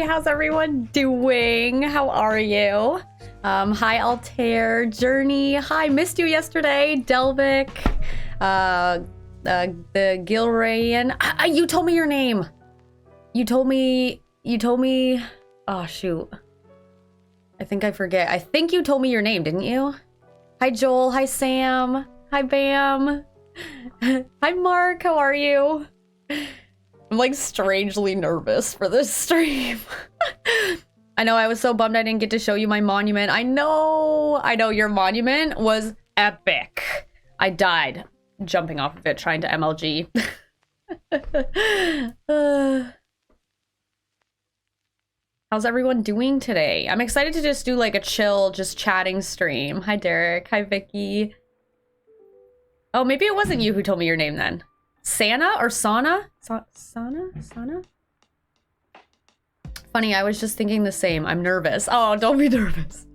how's everyone doing? How are you? Hi Altair, Journey, hi, missed you yesterday, Delvic, the Gilrayan. You told me your name. You told me, oh shoot. I think I forget. I think you told me your name, didn't you? Hi Joel, hi Sam, hi Bam. Hi Mark, how are you? I'm like strangely nervous for this stream. I know, I was so bummed I didn't get to show you my monument. I know your monument was epic. I died jumping off of it trying to MLG. How's everyone doing today? I'm excited to just do like a chill, just chatting stream. Hi Derek, hi Vicky. Oh, maybe it wasn't you who told me your name then. Sana or Sana? Sana? Funny, I was just thinking the same. I'm nervous. Oh, don't be nervous.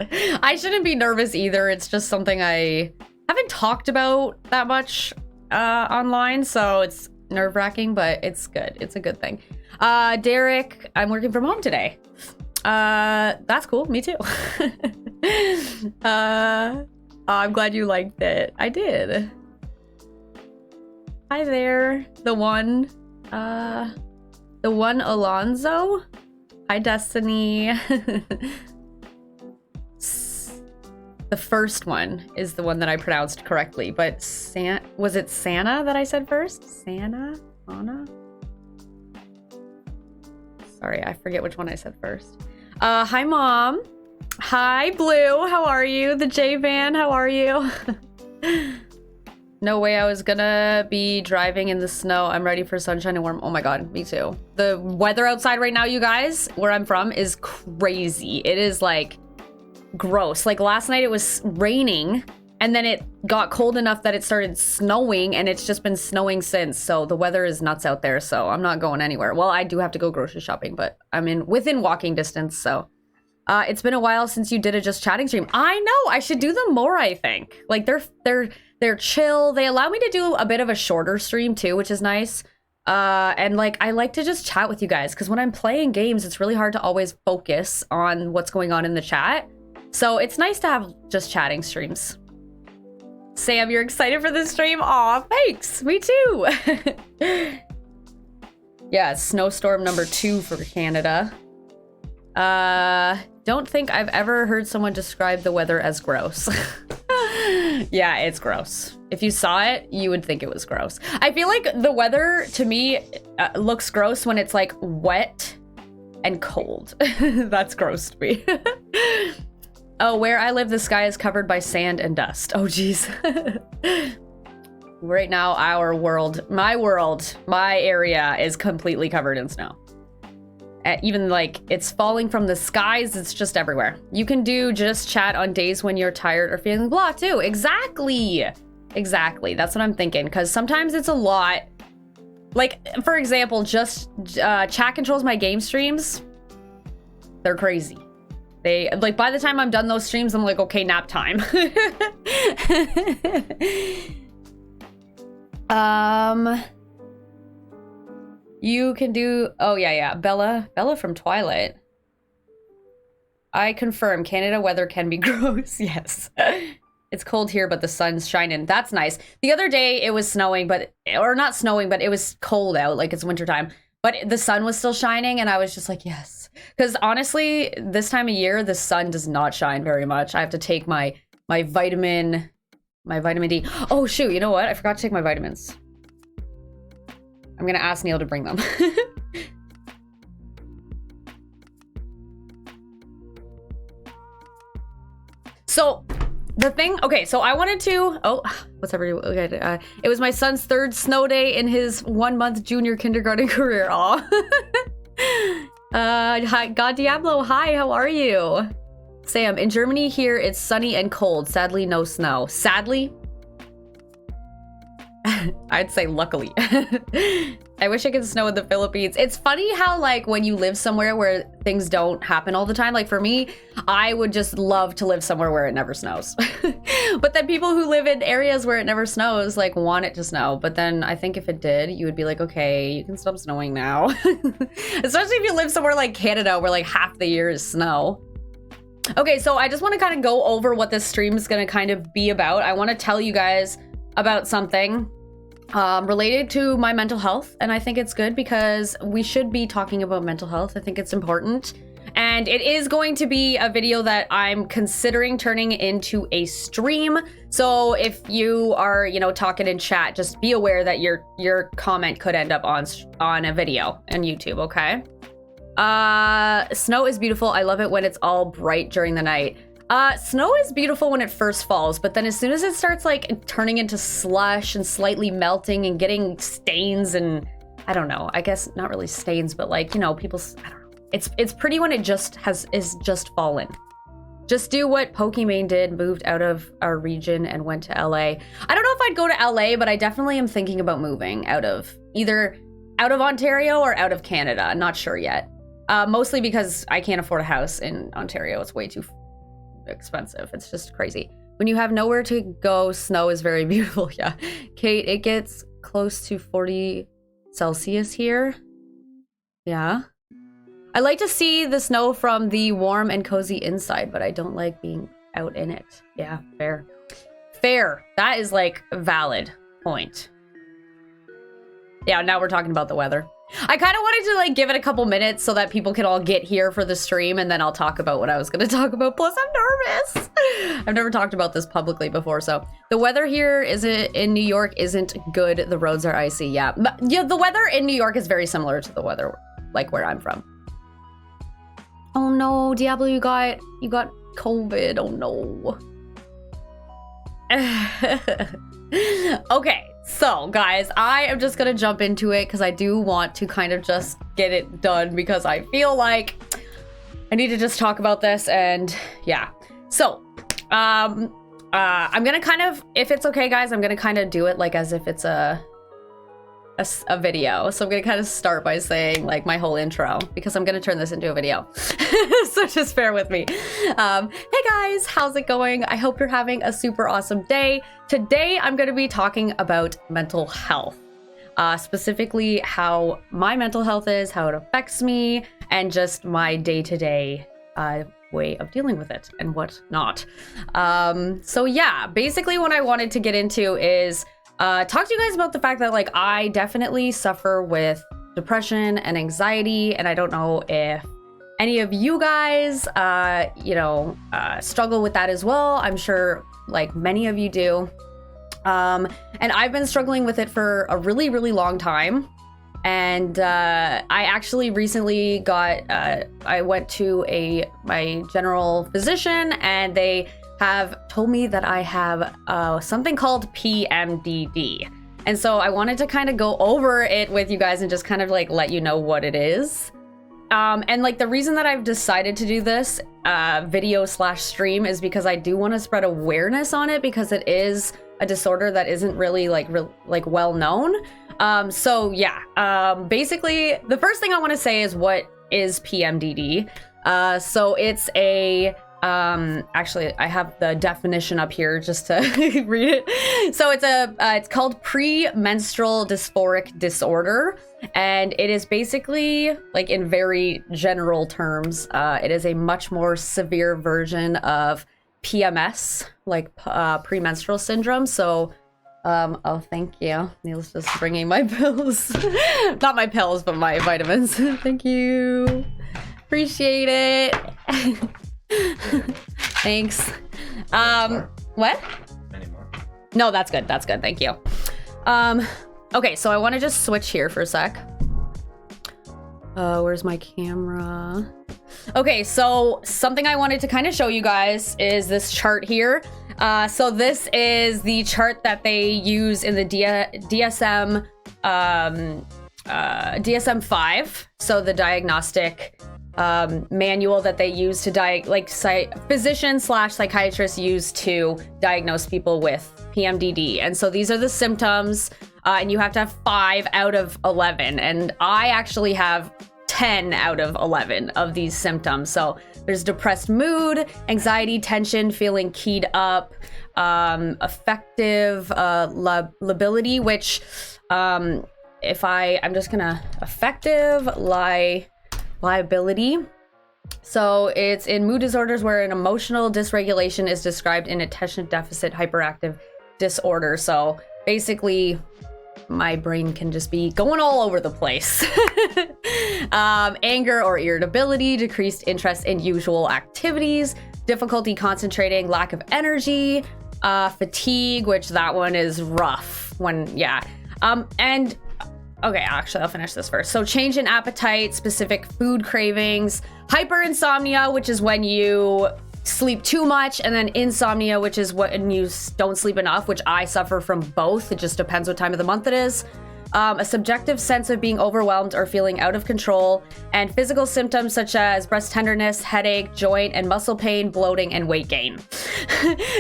I shouldn't be nervous either. It's just something I haven't talked about that much online, so it's nerve-wracking, but it's good. It's a good thing. Derek, I'm working from home today. That's cool. Me too. I'm glad you liked it. I did. Hi there. The one Alonzo. Hi, Destiny. The first one is the one that I pronounced correctly, but was it Santa that I said first? Santa? Anna? Sorry, I forget which one I said first. Hi, Mom. Hi, Blue. How are you? The J-Van, how are you? No way I was gonna be driving in the snow. I'm ready for sunshine and warm. Oh my god, me too. The weather outside right now, you guys, where I'm from, is crazy. It is like gross. Like last night it was raining and then it got cold enough that it started snowing, and it's just been snowing since. So the weather is nuts out there, so I'm not going anywhere. Well, I do have to go grocery shopping, but I'm within walking distance, so. It's been a while since you did a just chatting stream. I know, I should do them more, I think. Like they're chill. They allow me to do a bit of a shorter stream too, which is nice. And like, I like to just chat with you guys, because when I'm playing games, it's really hard to always focus on what's going on in the chat. So it's nice to have just chatting streams. Sam, you're excited for this stream? Aw, thanks. Me too. Yeah, snowstorm number 2 for Canada. Don't think I've ever heard someone describe the weather as gross. Yeah, it's gross. If you saw it, you would think it was gross. I feel like the weather, to me, looks gross when it's like wet and cold. That's gross to me. Oh, where I live, the sky is covered by sand and dust. Oh, geez. Right now, my area is completely covered in snow. Even like it's falling from the skies, it's just everywhere. You can do just chat on days when you're tired or feeling blah too. Exactly. That's what I'm thinking, because sometimes it's a lot. Like, for example, just chat controls my game streams. They're crazy. They like, by the time I'm done those streams, I'm like, okay, nap time. You can do, oh yeah, Bella from Twilight. I confirm, Canada weather can be gross, yes. It's cold here, but the sun's shining. That's nice. The other day it was snowing, or not snowing, but it was cold out, like it's wintertime. But the sun was still shining, and I was just like, yes. Because honestly, this time of year, the sun does not shine very much. I have to take my vitamin D. Oh shoot, you know what? I forgot to take my vitamins. I'm gonna ask Neil to bring them. So the thing, okay, so I wanted to, okay, it was my son's 3rd snow day in his 1-month junior kindergarten career. Aw. Hi, God Diablo, hi, how are you? Sam, in Germany here, it's sunny and cold. Sadly, no snow. Sadly? I'd say luckily. I wish it could snow in the Philippines. It's funny how like when you live somewhere where things don't happen all the time, like for me, I would just love to live somewhere where it never snows. But then people who live in areas where it never snows like want it to snow. But then I think if it did, you would be like, okay, you can stop snowing now. Especially if you live somewhere like Canada where like half the year is snow. Okay, so I just want to kind of go over what this stream is going to kind of be about. I want to tell you guys about something related to my mental health, and I think it's good because we should be talking about mental health. I think it's important, and it is going to be a video that I'm considering turning into a stream. So if you are, you know, talking in chat, just be aware that your comment could end up on a video on YouTube, okay? Snow is beautiful. I love it when it's all bright during the night. Snow is beautiful when it first falls, but then as soon as it starts like turning into slush and slightly melting and getting stains and I don't know, I guess not really stains, but like, you know, people's, I don't know. It's pretty when it is just fallen. Just do what Pokimane did, moved out of our region and went to LA. I don't know if I'd go to LA, but I definitely am thinking about moving either out of Ontario or out of Canada. I'm not sure yet. Mostly because I can't afford a house in Ontario. It's way too expensive. It's just crazy. When you have nowhere to go, snow is very beautiful. Yeah. Kate, it gets close to 40 Celsius here. Yeah. I like to see the snow from the warm and cozy inside, but I don't like being out in it. Yeah, fair. Fair. That is like a valid point. Yeah, now we're talking about the weather. I kind of wanted to like give it a couple minutes so that people can all get here for the stream, and then I'll talk about what I was going to talk about. Plus, I'm nervous. I've never talked about this publicly before, so the weather here in New York isn't good. The roads are icy. Yeah, but, yeah, the weather in New York is very similar to the weather like where I'm from. Oh no, Diablo, you got COVID. Oh no. Okay. So, guys, I am just gonna jump into it because I do want to kind of just get it done because I feel like I need to just talk about this, and yeah. So, I'm gonna kind of, if it's okay, guys, I'm gonna kind of do it like as if it's a video. So I'm gonna kind of start by saying like my whole intro because I'm gonna turn this into a video. So just bear with me. Hey guys, how's it going? I hope you're having a super awesome day. Today I'm gonna be talking about mental health, specifically how my mental health is, how it affects me, and just my day-to-day way of dealing with it and whatnot. So yeah, basically what I wanted to get into is talk to you guys about the fact that like I definitely suffer with depression and anxiety, and I don't know if any of you guys struggle with that as well. I'm sure like many of you do, and I've been struggling with it for a really, really long time. And I actually recently I went to my general physician, and they have told me that I have something called PMDD. And so I wanted to kind of go over it with you guys and just kind of like let you know what it is. And like the reason that I've decided to do this video/stream is because I do want to spread awareness on it, because it is a disorder that isn't really like well known. So yeah, basically the first thing I want to say is what is PMDD. So it's a actually I have the definition up here just to read it. So it's called premenstrual dysphoric disorder, and it is basically, like in very general terms, it is a much more severe version of PMS, like premenstrual syndrome. So oh, thank you. Neil's just bringing my pills. Not my pills, but my vitamins. Thank you. Appreciate it. Thanks. What? Any more? No, that's good. That's good. Thank you. Okay, so I want to just switch here for a sec. Where's my camera? Okay, so something I wanted to kind of show you guys is this chart here. So this is the chart that they use in the DSM DSM-5. So the diagnostic manual that they use to physicians/psychiatrists use to diagnose people with PMDD. And so these are the symptoms and you have to have 5 out of 11. And I actually have 10 out of 11 of these symptoms. So there's depressed mood, anxiety, tension, feeling keyed up, affective lability, which I'm just gonna affective liability. So it's in mood disorders where an emotional dysregulation is described in attention deficit hyperactive disorder. So basically my brain can just be going all over the place. Anger or irritability, decreased interest in usual activities, difficulty concentrating, lack of energy, fatigue, which that one is rough when, yeah. And okay, actually, I'll finish this first. So change in appetite, specific food cravings, hyperinsomnia, which is when you sleep too much, and then insomnia, which is when you don't sleep enough, which I suffer from both. It just depends what time of the month it is. A subjective sense of being overwhelmed or feeling out of control, and physical symptoms such as breast tenderness, headache, joint and muscle pain, bloating, and weight gain.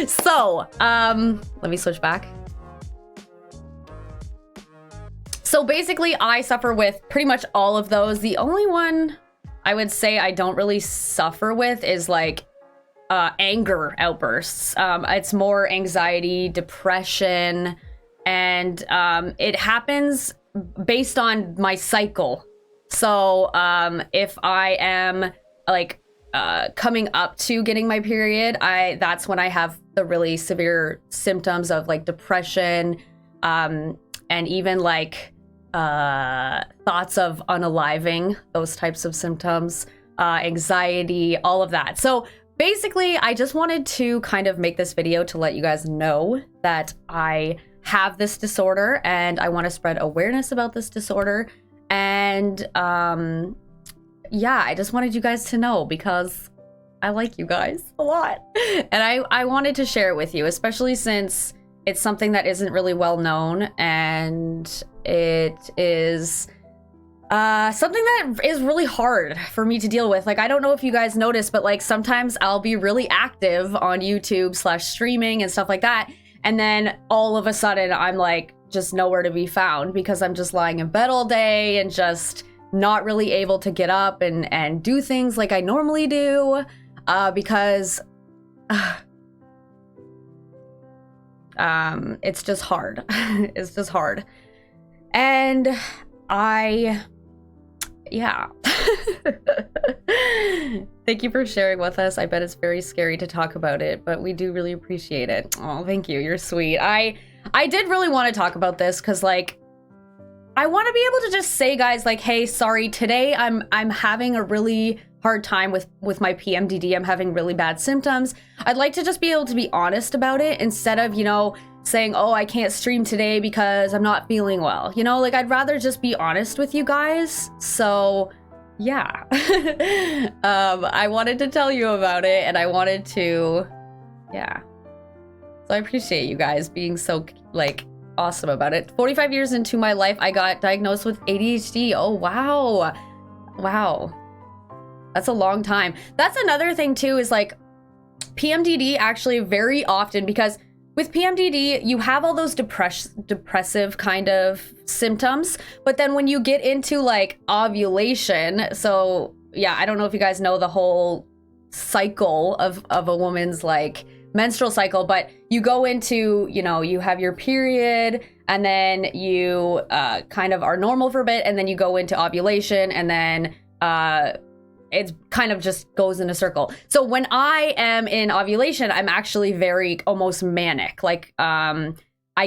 So, let me switch back. So basically, I suffer with pretty much all of those. The only one I would say I don't really suffer with is like anger outbursts. It's more anxiety, depression, and it happens based on my cycle. So if I am like coming up to getting my period, that's when I have the really severe symptoms of like depression, and even like thoughts of unaliving, those types of symptoms, anxiety, all of that. So basically, I just wanted to kind of make this video to let you guys know that I have this disorder and I want to spread awareness about this disorder. And yeah, I just wanted you guys to know because I like you guys a lot. And I wanted to share it with you, especially since it's something that isn't really well known, and it is something that is really hard for me to deal with. Like, I don't know if you guys notice, but like sometimes I'll be really active on YouTube / streaming and stuff like that. And then all of a sudden I'm like just nowhere to be found because I'm just lying in bed all day and just not really able to get up and do things like I normally do, because it's just hard. It's just hard. And yeah. Thank you for sharing with us. I bet it's very scary to talk about it, but we do really appreciate it. Oh, thank you. You're sweet. I did really want to talk about this because like I want to be able to just say, guys, like, hey, sorry, today I'm having a really hard time with my PMDD. I'm having really bad symptoms. I'd like to just be able to be honest about it instead of, you know, saying, oh, I can't stream today because I'm not feeling well. You know, like I'd rather just be honest with you guys. So yeah. I wanted to tell you about it and I wanted to, yeah. So I appreciate you guys being so like awesome about it. 45 years into my life, I got diagnosed with ADHD. Oh, wow. Wow. That's a long time. That's another thing too, is like PMDD actually very often, because with PMDD, you have all those depressive kind of symptoms, but then when you get into like ovulation, so yeah, I don't know if you guys know the whole cycle of a woman's like menstrual cycle, but you go into, you know, you have your period and then you kind of are normal for a bit, and then you go into ovulation, and then it kind of just goes in a circle. So when I am in ovulation, I'm actually very almost manic. Like I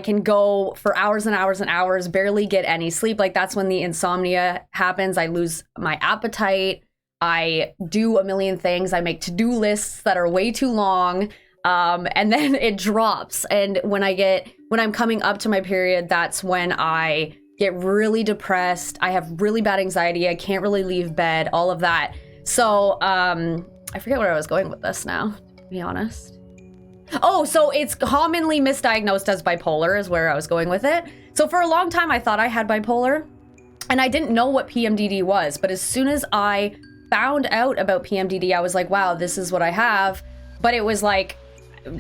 can go for hours and hours and hours, barely get any sleep. Like that's when the insomnia happens. I lose my appetite. I do a million things. I make to-do lists that are way too long. And then it drops. And when I'm coming up to my period, that's when I get really depressed. I have really bad anxiety. I can't really leave bed, all of that. So, I forget where I was going with this now, to be honest. Oh, so it's commonly misdiagnosed as bipolar is where I was going with it. So for a long time, I thought I had bipolar and I didn't know what PMDD was. But as soon as I found out about PMDD, I was like, wow, this is what I have. But it was like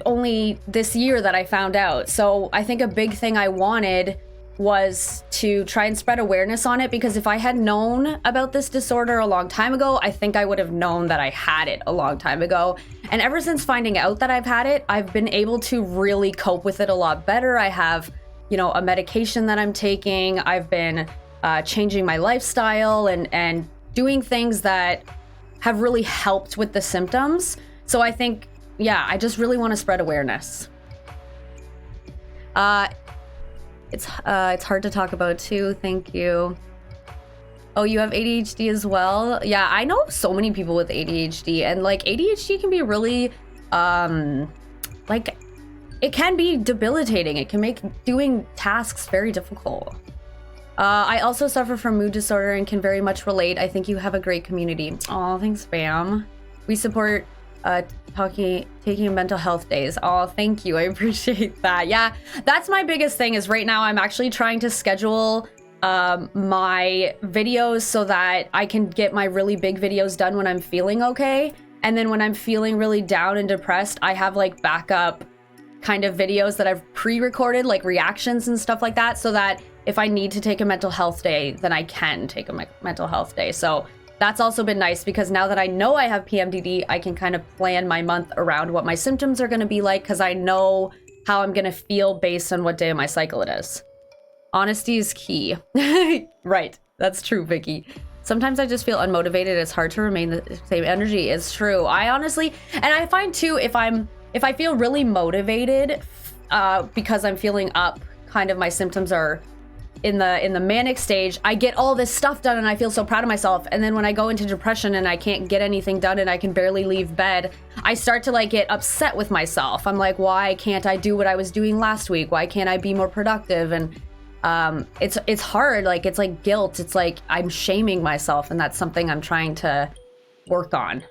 only this year that I found out. So I think a big thing I wanted was to try and spread awareness on it, because if I had known about this disorder a long time ago, I think I would have known that I had it a long time ago. And ever since finding out that I've had it, I've been able to really cope with it a lot better. I have, you know, a medication that I'm taking. I've been changing my lifestyle and doing things that have really helped with the symptoms. So I think, yeah, I just really want to spread awareness. It's hard to talk about too. Thank you. Oh, you have ADHD as well? Yeah, I know so many people with ADHD, and like ADHD can be really, like, it can be debilitating. It can make doing tasks very difficult. I also suffer from mood disorder and can very much relate. I think you have a great community. Oh, thanks, Bam. We support taking mental health days. Oh, thank you. I appreciate that. Yeah, that's my biggest thing is right now I'm actually trying to schedule my videos so that I can get my really big videos done when I'm feeling okay. And then when I'm feeling really down and depressed, I have like backup kind of videos that I've pre-recorded, like reactions and stuff like that, so that if I need to take a mental health day, then I can take a mental health day. So that's also been nice, because now that I know I have PMDD, I can kind of plan my month around what my symptoms are going to be like, because I know how I'm going to feel based on what day of my cycle it is. Honesty is key. Right. That's true, Vicky. Sometimes I just feel unmotivated. It's hard to remain the same energy. It's true. I honestly, and I find too, if I feel really motivated, because I'm feeling up, kind of my symptoms are in the manic stage, I get all this stuff done and I feel so proud of myself. And then when I go into depression and I can't get anything done and I can barely leave bed, I start to like get upset with myself. I'm like, why can't I do what I was doing last week? Why can't I be more productive? And it's hard. Like, it's like guilt. It's like I'm shaming myself, and that's something I'm trying to work on.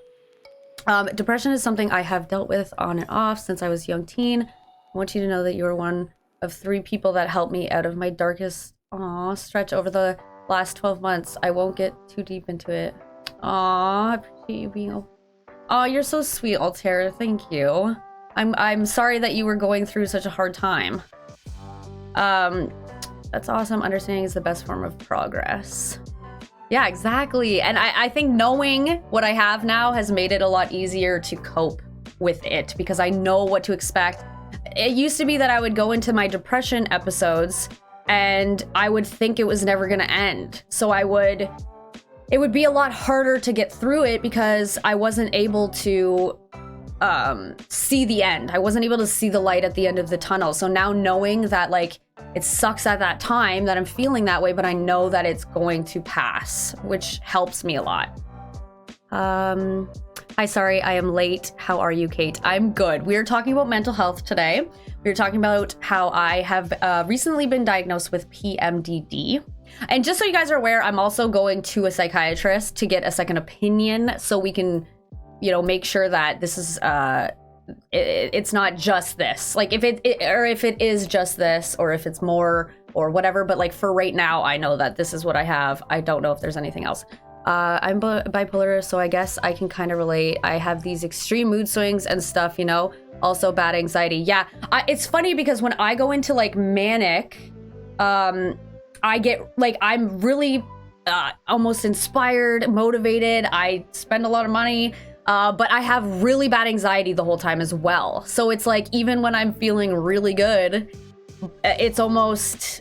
Depression is something I have dealt with on and off since I was a young teen. I want you to know that you are one of 3 people that helped me out of my darkest stretch over the last 12 months. I won't get too deep into it. I appreciate you being you're so sweet, Altair. Thank you. I'm sorry that you were going through such a hard time. That's awesome. Understanding is the best form of progress. Yeah, exactly. And I think knowing what I have now has made it a lot easier to cope with it, because I know what to expect. It used to be that I would go into my depression episodes and I would think it was never going to end. So it would be a lot harder to get through it because I wasn't able to see the end. I wasn't able to see the light at the end of the tunnel. So now knowing that, like, it sucks at that time that I'm feeling that way, but I know that it's going to pass, which helps me a lot. Hi, sorry, I am late. How are you, Kate? I'm good. We are talking about mental health today. We are talking about how I have recently been diagnosed with PMDD. And just so you guys are aware, I'm also going to a psychiatrist to get a second opinion so we can, you know, make sure that this is, it's not just this. Like, if it is just this, or if it's more or whatever. But like for right now, I know that this is what I have. I don't know if there's anything else. I'm bipolar, so I guess I can kind of relate. I have these extreme mood swings and stuff, you know, also bad anxiety. Yeah, it's funny because when I go into like manic, I get like, I'm really almost inspired, motivated. I spend a lot of money, but I have really bad anxiety the whole time as well. So it's like, even when I'm feeling really good, it's almost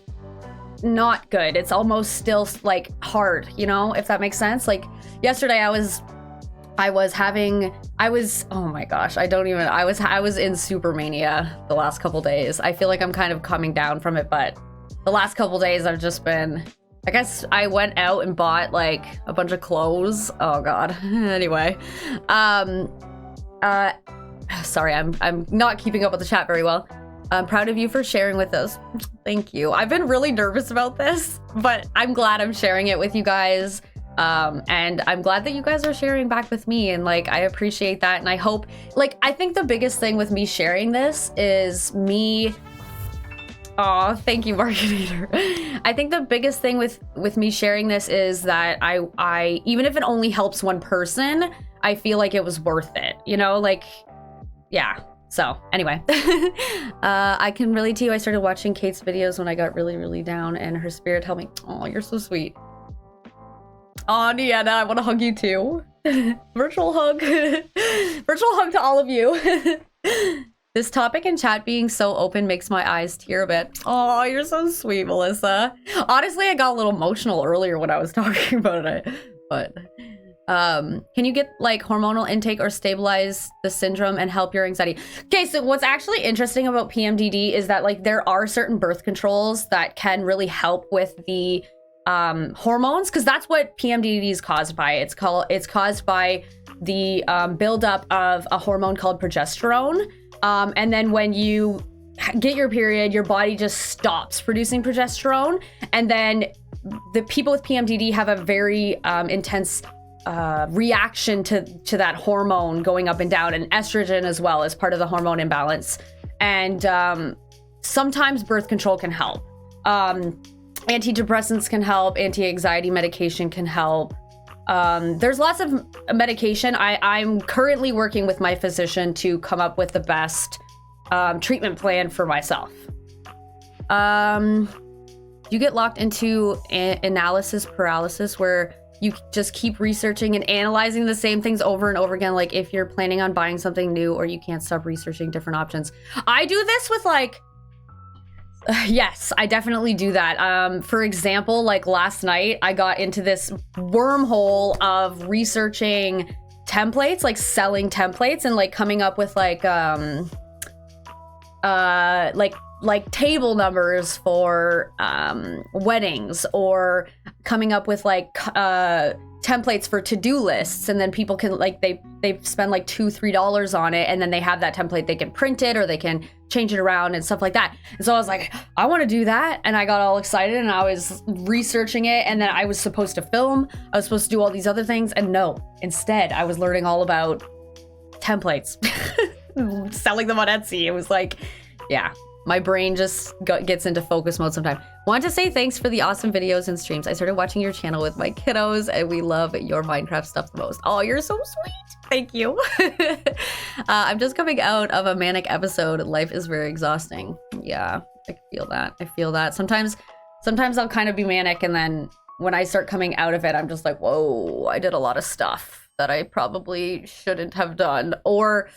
not good. It's almost still like hard, you know, if that makes sense. Like yesterday I was oh my gosh, I was in Supermania the last couple days. I feel like I'm kind of coming down from it, but the last couple days I've just been, I guess I went out and bought like a bunch of clothes. Oh God. Anyway, sorry, I'm not keeping up with the chat very well. I'm proud of you for sharing with us. Thank you. I've been really nervous about this, but I'm glad I'm sharing it with you guys. And I'm glad that you guys are sharing back with me, and like, I appreciate that. And I hope, like, I think the biggest thing with me sharing this is me. Oh, thank you, Marketer. I think the biggest thing with me sharing this is that I even if it only helps one person, I feel like it was worth it, you know, like, yeah. So anyway, I can relate to you. I started watching Kate's videos when I got really, really down, and her spirit helped me. Oh, you're so sweet. Oh, Deanna, I want to hug you too. Virtual hug. Virtual hug to all of you. This topic in chat being so open makes my eyes tear a bit. Oh, you're so sweet, Melissa. Honestly, I got a little emotional earlier when I was talking about it, but can you get like hormonal intake or stabilize the syndrome and help your anxiety? Okay, so what's actually interesting about PMDD is that like there are certain birth controls that can really help with the hormones, because that's what PMDD is caused by. It's caused by the buildup of a hormone called progesterone. And then when you get your period, your body just stops producing progesterone. And then the people with PMDD have a very intense reaction to that hormone going up and down, and estrogen as well as part of the hormone imbalance. And sometimes birth control can help. Antidepressants can help. Anti-anxiety medication can help. There's lots of medication. I'm currently working with my physician to come up with the best treatment plan for myself. You get locked into analysis paralysis, where you just keep researching and analyzing the same things over and over again. Like if you're planning on buying something new, or you can't stop researching different options. I do this with like, yes, I definitely do that. For example, like last night, I got into this wormhole of researching templates, like selling templates, and like coming up with like table numbers for weddings, or coming up with like templates for to-do lists, and then people can like they spend like $2-3 on it, and then they have that template. They can print it, or they can change it around and stuff like that. And so I was like, I want to do that, and I got all excited, and I was researching it, and then I was supposed to film. I was supposed to do all these other things, and no, instead I was learning all about templates, selling them on Etsy. It was like, yeah. My brain just gets into focus mode sometimes. Want to say thanks for the awesome videos and streams. I started watching your channel with my kiddos, and we love your Minecraft stuff the most. Oh, you're so sweet. Thank you. I'm just coming out of a manic episode. Life is very exhausting. Yeah, I feel that. I feel that. Sometimes I'll kind of be manic, and then when I start coming out of it, I'm just like, whoa, I did a lot of stuff that I probably shouldn't have done. Or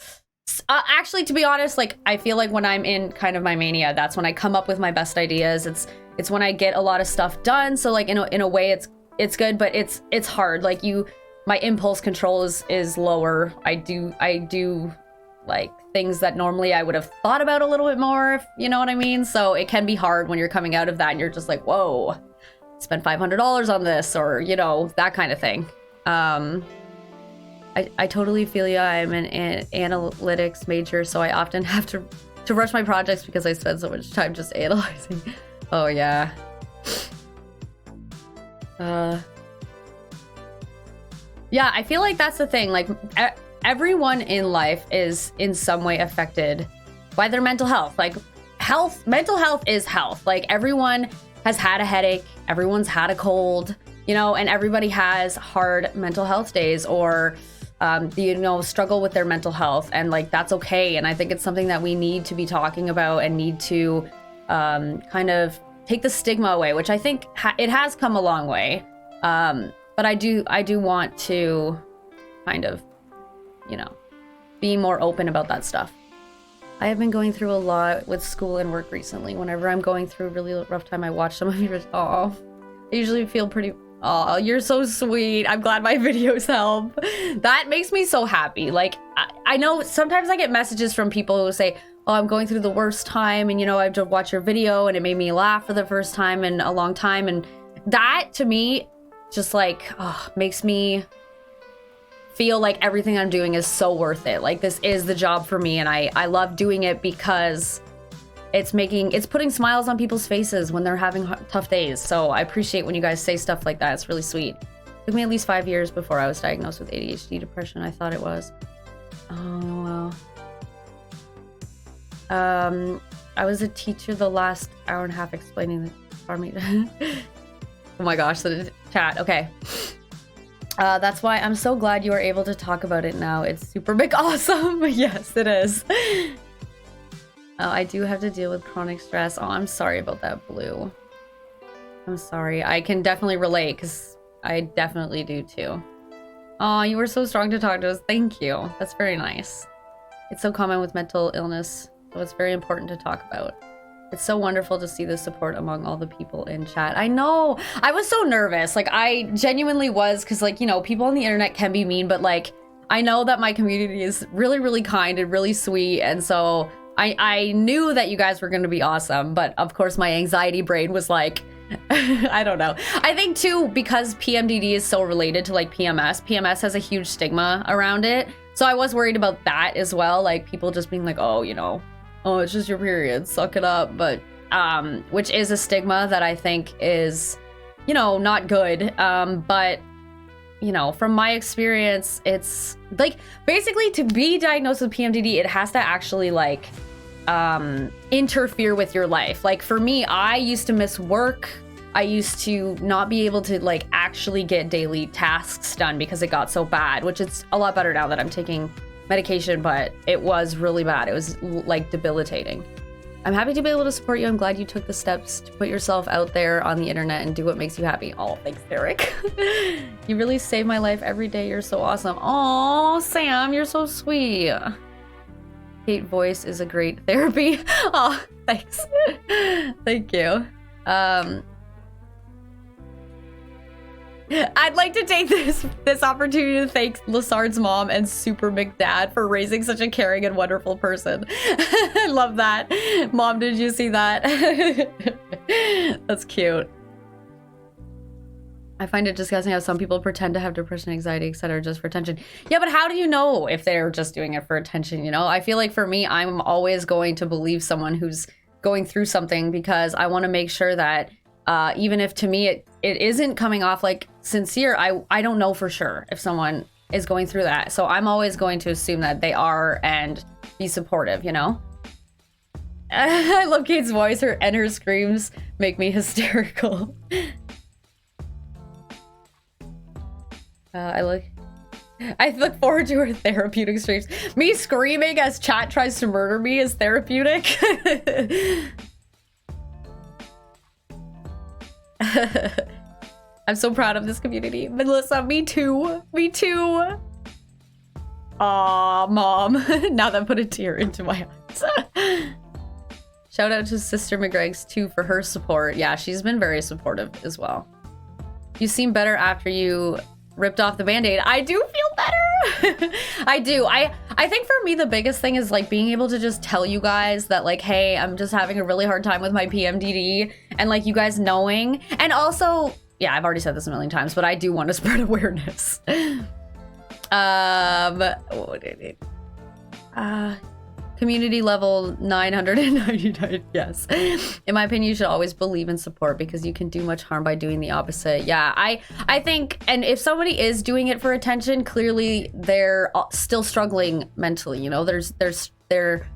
actually, to be honest, like I feel like when I'm in kind of my mania, that's when I come up with my best ideas. It's when I get a lot of stuff done. So like in a way, it's good, but it's hard. Like my impulse control is lower. I do like things that normally I would have thought about a little bit more, if you know what I mean. So it can be hard when you're coming out of that and you're just like, whoa, spent $500 on this, or you know, that kind of thing. I totally feel you. I'm an analytics major, so I often have to rush my projects because I spend so much time just analyzing. Oh yeah. Yeah, I feel like that's the thing. Like everyone in life is in some way affected by their mental health. Like mental health is health. Like everyone has had a headache, everyone's had a cold, you know, and everybody has hard mental health days, or struggle with their mental health, and like that's okay. And I think it's something that we need to be talking about, and need to kind of take the stigma away, which I think it has come a long way. But I do want to kind of, you know, be more open about that stuff. I have been going through a lot with school and work recently. Whenever I'm going through a really rough time, I watch some of your, I usually feel pretty. Oh, you're so sweet. I'm glad my videos help. That makes me so happy. Like, I know sometimes I get messages from people who say, oh, I'm going through the worst time, and, you know, I have to watch your video, and it made me laugh for the first time in a long time. And that, to me, just, like, makes me feel like everything I'm doing is so worth it. Like, this is the job for me, and I love doing it because it's putting smiles on people's faces when they're having tough days. So I appreciate when you guys say stuff like that. It's really sweet. It took me at least 5 years before I was diagnosed with ADHD depression. I thought it was. Oh, well. I was a teacher the last hour and a half explaining the farming. Oh my gosh, the chat. Okay. That's why I'm so glad you are able to talk about it now. It's super big awesome. Yes, it is. I do have to deal with chronic stress. Oh, I'm sorry about that, Blue. I'm sorry. I can definitely relate because I definitely do too. Oh, you were so strong to talk to us. Thank you. That's very nice. It's so common with mental illness, so it's very important to talk about. It's so wonderful to see the support among all the people in chat. I know. I was so nervous. Like, I genuinely was, because, like, you know, people on the internet can be mean, but, like, I know that my community is really, really kind and really sweet, and so I knew that you guys were going to be awesome, but, of course, my anxiety brain was like, I don't know. I think, too, because PMDD is so related to, like, PMS has a huge stigma around it, so I was worried about that as well, like, people just being like, oh, you know, oh, it's just your period, suck it up, but, which is a stigma that I think is, you know, not good, but, you know, from my experience, it's, like, basically, to be diagnosed with PMDD, it has to actually, like, interfere with your life. Like, for me, I used to miss work, I used to not be able to, like, actually get daily tasks done because it got so bad, which is a lot better now that I'm taking medication, but it was really bad. It was like debilitating. I'm happy to be able to support you. I'm glad you took the steps to put yourself out there on the internet and do what makes you happy. Oh, thanks, Derek. You really save my life every day. You're so awesome. Oh, Sam, you're so sweet. Kate voice is a great therapy. Oh, thanks. Thank you. I'd like to take this opportunity to thank Lassard's mom and Supermcgregs for raising such a caring and wonderful person. I love that. Mom, did you see that? That's cute. I find it disgusting how some people pretend to have depression, anxiety, etc. just for attention. Yeah, but how do you know if they're just doing it for attention, you know? I feel like for me, I'm always going to believe someone who's going through something because I want to make sure that even if to me it isn't coming off like sincere, I don't know for sure if someone is going through that. So I'm always going to assume that they are and be supportive, you know? I love Kate's voice, her screams make me hysterical. I look forward to her therapeutic streams. Me screaming as chat tries to murder me is therapeutic. I'm so proud of this community. Melissa, me too. Me too. Aw, Mom. Now that put a tear into my eyes. Shout out to Sister McGregs too for her support. Yeah, she's been very supportive as well. You seem better after you ripped off the band-aid. I do feel better. I do. I think for me the biggest thing is like being able to just tell you guys that like, hey, I'm just having a really hard time with my PMDD, and like you guys knowing, and also, yeah, I've already said this a million times, but I do want to spread awareness. Community level 999, yes. In my opinion, you should always believe in support because you can do much harm by doing the opposite. Yeah, I think, and if somebody is doing it for attention, clearly they're still struggling mentally, you know, they're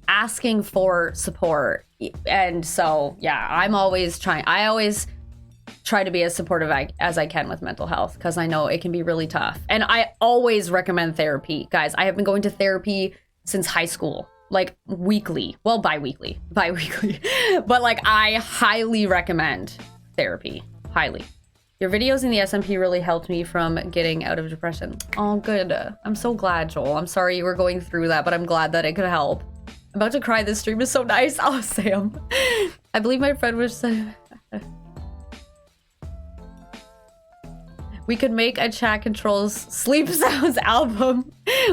asking for support. And so, yeah, I always try to be as supportive as I can with mental health because I know it can be really tough. And I always recommend therapy. Guys, I have been going to therapy since high school, like weekly, well, bi-weekly, but like I highly recommend therapy, highly. Your videos in the SMP really helped me from getting out of depression. Oh, good. I'm so glad, Joel. I'm sorry you were going through that, but I'm glad that it could help. I'm about to cry. This stream is so nice. Oh, Sam. I believe my friend was... We could make a Chat Controls sleep sounds album.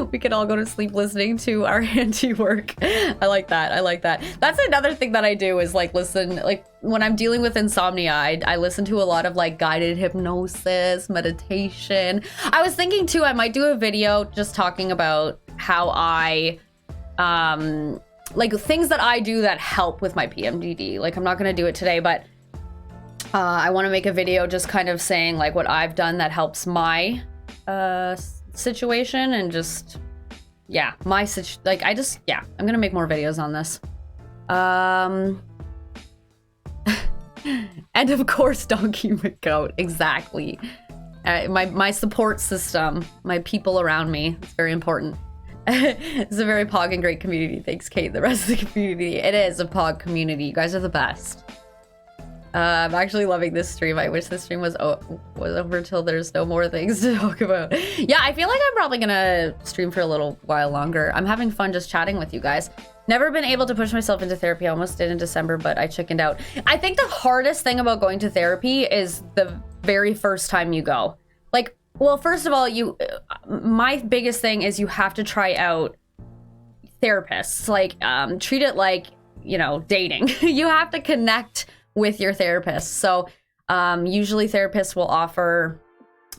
We could all go to sleep listening to our handiwork. I like that. I like that. That's another thing that I do is like listen, like when I'm dealing with insomnia, I listen to a lot of like guided hypnosis, meditation. I was thinking too, I might do a video just talking about how I, like things that I do that help with my PMDD. Like I'm not gonna do it today, but I want to make a video just kind of saying like what I've done that helps my situation and just, yeah, I'm gonna make more videos on this. And of course, Donkey McGoat, exactly. My support system, my people around me, it's very important. It's a very pog and great community. Thanks, Kate. The rest of the community. It is a pog community. You guys are the best. I'm actually loving this stream. I wish this stream was over till there's no more things to talk about. Yeah, I feel like I'm probably gonna stream for a little while longer. I'm having fun just chatting with you guys. Never been able to push myself into therapy. I almost did in December, but I chickened out. I think the hardest thing about going to therapy is the very first time you go. Like, well, first of all, my biggest thing is you have to try out therapists. Like, treat it like, you know, dating. You have to connect with your therapist. So usually therapists will offer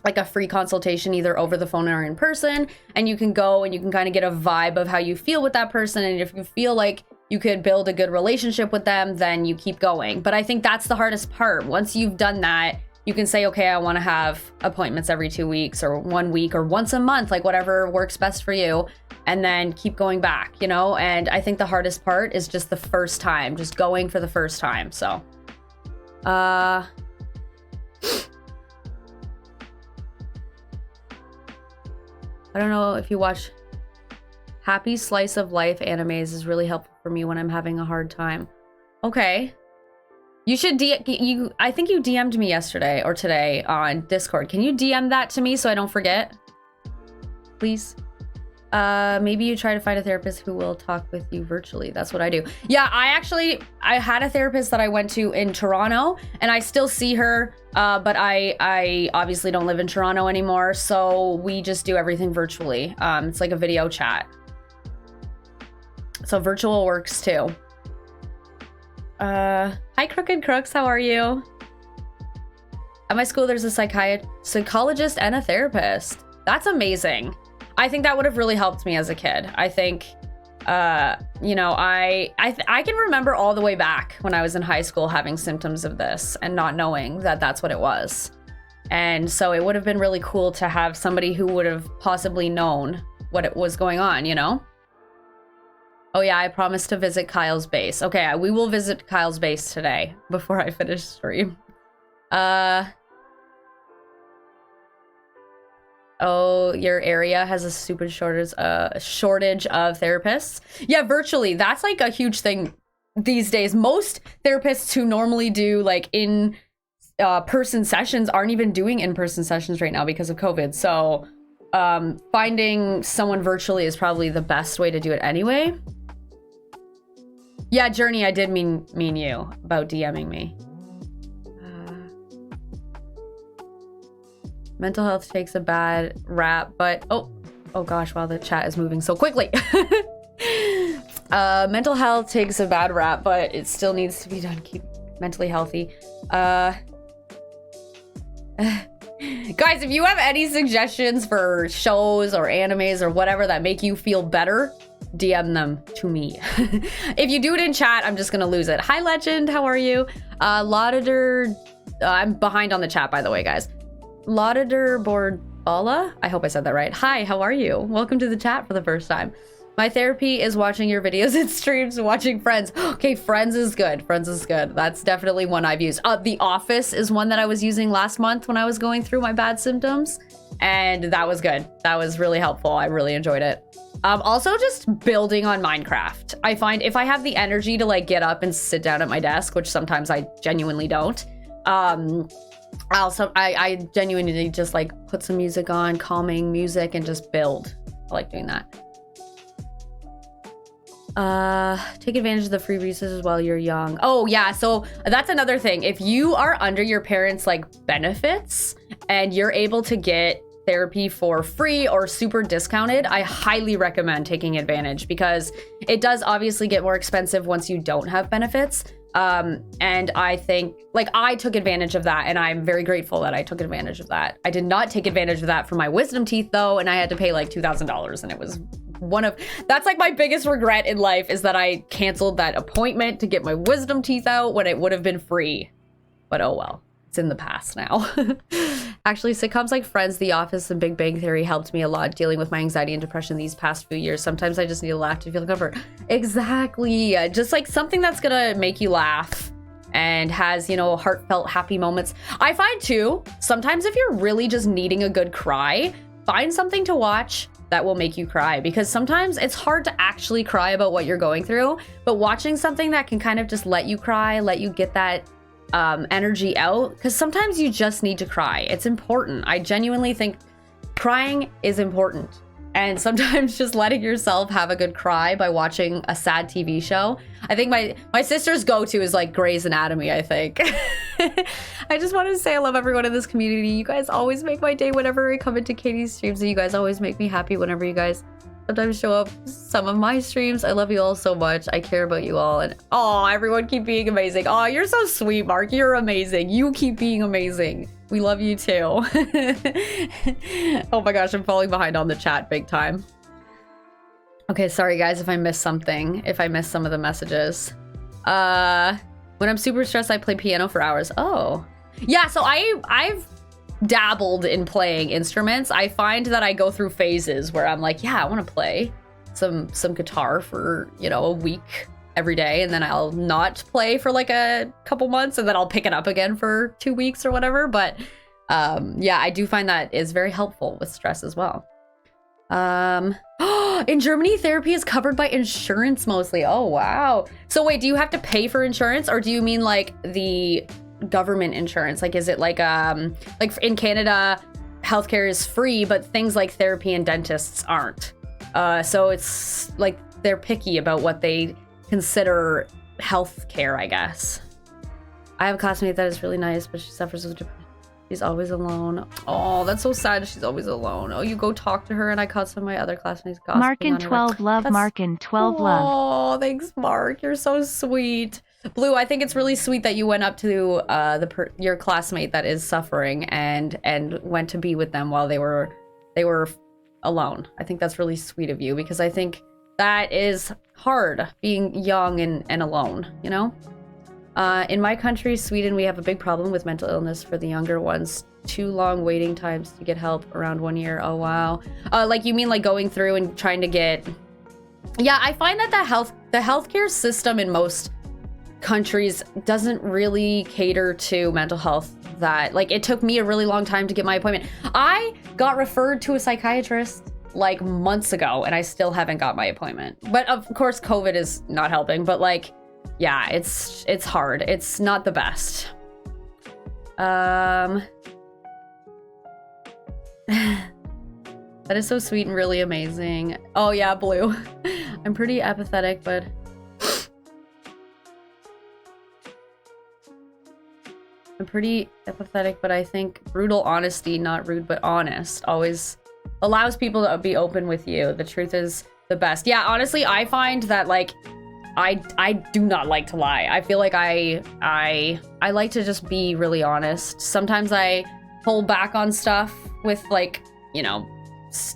like a free consultation either over the phone or in person, and you can go and you can kind of get a vibe of how you feel with that person, and if you feel like you could build a good relationship with them, then you keep going. But I think that's the hardest part. Once you've done that, you can say, okay, I want to have appointments every 2 weeks or 1 week or once a month, like whatever works best for you, and then keep going back, you know? And I think the hardest part is just the first time, just going for the first time. So I don't know if you watch Happy Slice of Life animes is really helpful for me when I'm having a hard time. Okay. You should I think you DM'd me yesterday or today on Discord. Can you DM that to me so I don't forget? Please. Maybe you try to find a therapist who will talk with you virtually. That's what I do. Yeah, I had a therapist that I went to in Toronto, and I still see her, but I obviously don't live in Toronto anymore, so we just do everything virtually. It's like a video chat. So virtual works too. Hi Crooked Crooks, how are you? At my school, there's a psychologist and a therapist. That's amazing. I think that would have really helped me as a kid. I think, you know, I can remember all the way back when I was in high school having symptoms of this and not knowing that that's what it was. And so it would have been really cool to have somebody who would have possibly known what it was going on, you know? Oh yeah, I promised to visit Kyle's base. Okay, we will visit Kyle's base today before I finish stream. Oh, your area has a stupid shortage of therapists. Yeah, virtually. That's like a huge thing these days. Most therapists who normally do like in-person sessions aren't even doing in-person sessions right now because of COVID. So finding someone virtually is probably the best way to do it anyway. Yeah, Journey, I did mean you about DMing me. Mental health takes a bad rap, but oh gosh, wow, the chat is moving so quickly. Mental health takes a bad rap, but it still needs to be done. Keep mentally healthy. Guys, if you have any suggestions for shows or animes or whatever that make you feel better, DM them to me. If you do it in chat, I'm just gonna lose it. Hi, Legend, how are you? Lauditor, I'm behind on the chat, by the way, guys. Lauditor Bordala, I hope I said that right. Hi, how are you? Welcome to the chat for the first time. My therapy is watching your videos and streams and watching Friends. Okay, Friends is good. Friends is good. That's definitely one I've used. The Office is one that I was using last month when I was going through my bad symptoms, and that was good. That was really helpful. I really enjoyed it. Also just building on Minecraft. I find if I have the energy to like get up and sit down at my desk, which sometimes I genuinely don't, I genuinely just like put some music on, calming music, and just build. I like doing that. Take advantage of the free resources while you're young. Oh yeah, so that's another thing. If you are under your parents' like benefits and you're able to get therapy for free or super discounted, I highly recommend taking advantage, because it does obviously get more expensive once you don't have benefits. And I think like I took advantage of that, and I'm very grateful that I took advantage of that. I did not take advantage of that for my wisdom teeth though, and I had to pay like $2,000, and it was that's like my biggest regret in life, is that I canceled that appointment to get my wisdom teeth out when it would have been free. But oh well, it's in the past now. Actually, sitcoms like Friends, The Office, and Big Bang Theory helped me a lot dealing with my anxiety and depression these past few years. Sometimes I just need to laugh to feel comfort. Exactly. Just like something that's gonna make you laugh and has, you know, heartfelt, happy moments. I find too, sometimes if you're really just needing a good cry, find something to watch that will make you cry, because sometimes it's hard to actually cry about what you're going through, but watching something that can kind of just let you cry, let you get that energy out, because sometimes you just need to cry. It's important. I genuinely think crying is important, and sometimes just letting yourself have a good cry by watching a sad TV show. I think my sister's go-to is like Grey's Anatomy, I think. I just wanted to say I love everyone in this community. You guys always make my day whenever I come into Katie's streams, and you guys always make me happy whenever you guys sometimes show up some of my streams. I love you all so much. I care about you all, and oh, everyone keep being amazing. Oh, you're so sweet, Mark. You're amazing. You keep being amazing. We love you too. Oh my gosh, I'm falling behind on the chat big time. Okay, sorry guys if I missed something, if I missed some of the messages. When I'm super stressed, I play piano for hours. Oh. Yeah, so I've dabbled in playing instruments. I find that I go through phases where I'm like, yeah, I want to play some guitar for, you know, a week every day, and then I'll not play for like a couple months, and then I'll pick it up again for 2 weeks or whatever. But yeah, I do find that is very helpful with stress as well. In Germany, therapy is covered by insurance mostly. Oh, wow. So wait, do you have to pay for insurance, or do you mean like the government insurance? Like, is it like in Canada, healthcare is free, but things like therapy and dentists aren't. So it's like they're picky about what they consider healthcare, I guess. I have a classmate that is really nice, but she suffers with depression. She's always alone. Oh, that's so sad. She's always alone. Oh, you go talk to her, and I caught some of my other classmates gossiping. Mark and 12 love. Mark and 12 love. Oh, thanks, Mark. You're so sweet. Blue, I think it's really sweet that you went up to your classmate that is suffering and went to be with them while they were alone. I think that's really sweet of you, because I think that is hard, being young and alone, you know? In my country, Sweden, we have a big problem with mental illness for the younger ones. Too long waiting times to get help, around 1 year. Oh, wow. Like, you mean like going through and trying to get... Yeah, I find that the healthcare system in most countries doesn't really cater to mental health. That, like, it took me a really long time to get my appointment. I got referred to a psychiatrist like months ago, and I still haven't got my appointment. But of course, COVID is not helping, but like, yeah, it's hard. It's not the best. That is so sweet and really amazing. Oh yeah, Blue. I'm pretty apathetic, but I think brutal honesty, not rude but honest, always allows people to be open with you. The truth is the best. Yeah, honestly, I find that like I do not like to lie. I feel like I like to just be really honest. Sometimes I hold back on stuff with, like, you know,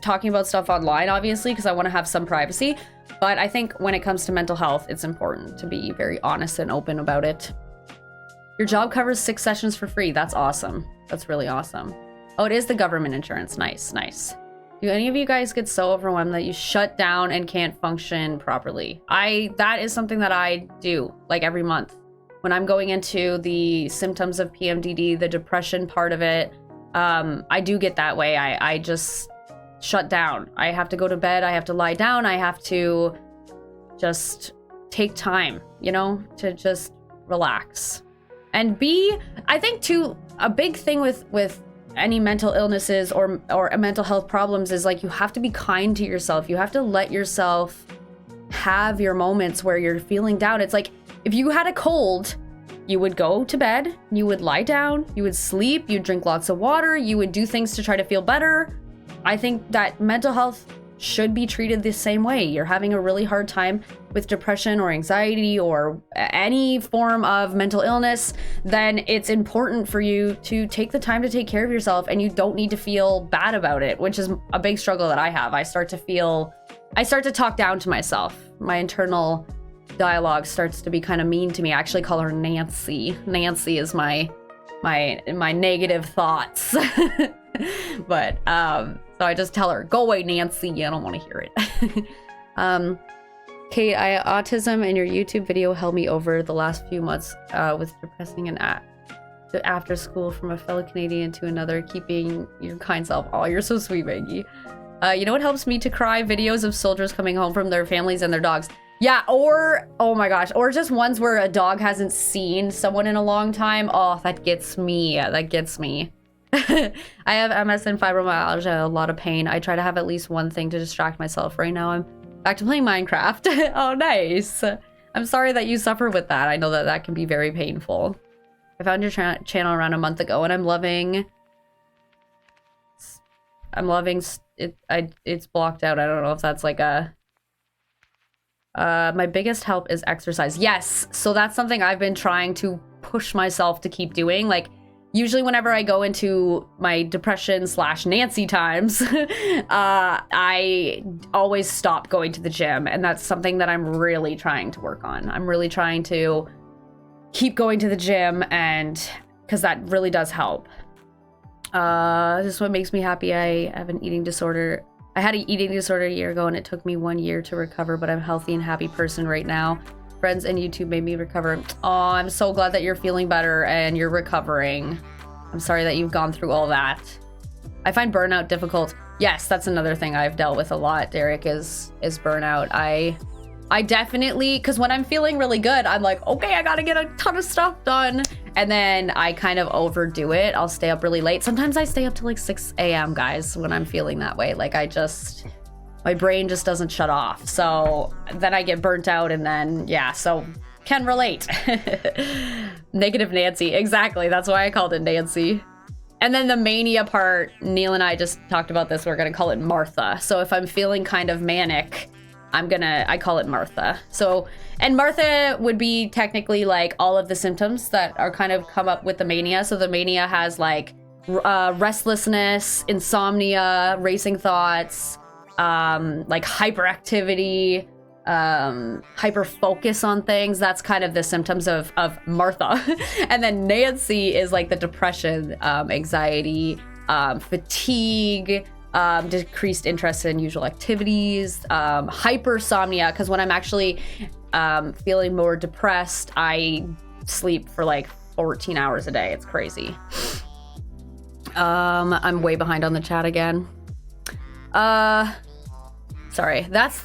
talking about stuff online, obviously, because I want to have some privacy. But I think when it comes to mental health, it's important to be very honest and open about it. Your job covers 6 sessions for free. That's awesome. That's really awesome. Oh, it is the government insurance. Nice, nice. Do any of you guys get so overwhelmed that you shut down and can't function properly? That is something that I do, like, every month. When I'm going into the symptoms of PMDD, the depression part of it, I do get that way. I just shut down. I have to go to bed. I have to lie down. I have to just take time, you know, to just relax. And I think too, a big thing with any mental illnesses or mental health problems is, like, you have to be kind to yourself. You have to let yourself have your moments where you're feeling down. It's like, if you had a cold, you would go to bed, you would lie down, you would sleep, you'd drink lots of water, you would do things to try to feel better. I think that mental health should be treated the same way. You're having a really hard time with depression or anxiety or any form of mental illness, then it's important for you to take the time to take care of yourself, and you don't need to feel bad about it, which is a big struggle that I have. I start to talk down to myself. My internal dialogue starts to be kind of mean to me. I actually call her Nancy. Nancy is my negative thoughts. But so I just tell her, go away, Nancy. I don't want to hear it. Kate, autism and your YouTube video held me over the last few months with depressing and after school from a fellow Canadian to another, keeping your kind self. Oh, you're so sweet, Maggie. You know what helps me to cry? Videos of soldiers coming home from their families and their dogs. Yeah, or, oh my gosh, or just ones where a dog hasn't seen someone in a long time. Oh, that gets me. That gets me. I have MS and fibromyalgia, a lot of pain. I try to have at least one thing to distract myself. Right now, I'm back to playing Minecraft. Oh, nice. I'm sorry that you suffer with that. I know that that can be very painful. I found your channel around a month ago, and I'm loving it. It's blocked out. I don't know if that's like a... my biggest help is exercise. Yes, so that's something I've been trying to push myself to keep doing. Like, usually whenever I go into my depression / Nancy times, I always stop going to the gym, and that's something that I'm really trying to work on. I'm really trying to keep going to the gym, and because that really does help. This is what makes me happy. I have an eating disorder. I had an eating disorder a year ago, and it took me 1 year to recover, but I'm a healthy and happy person right now. Friends and YouTube made me recover. Oh, I'm so glad that you're feeling better and you're recovering. I'm sorry that you've gone through all that. I find burnout difficult. Yes, that's another thing I've dealt with a lot, Derek, is burnout. I definitely, because when I'm feeling really good, I'm like, okay, I gotta get a ton of stuff done. And then I kind of overdo it. I'll stay up really late. Sometimes I stay up till like 6 a.m., guys, when I'm feeling that way. Like my brain just doesn't shut off. So then I get burnt out, and then, yeah, so can relate. Negative Nancy, exactly. That's why I called it Nancy. And then the mania part, Neil and I just talked about this. We're gonna call it Martha. So if I'm feeling kind of manic, I call it Martha. So, and Martha would be technically like all of the symptoms that are kind of come up with the mania. So the mania has like restlessness, insomnia, racing thoughts, like hyperactivity, hyper focus on things. That's kind of the symptoms of Martha. And then Nancy is like the depression, anxiety, fatigue, decreased interest in usual activities, hypersomnia, because when I'm actually feeling more depressed, I sleep for like 14 hours a day. It's crazy. I'm way behind on the chat again. Sorry, that's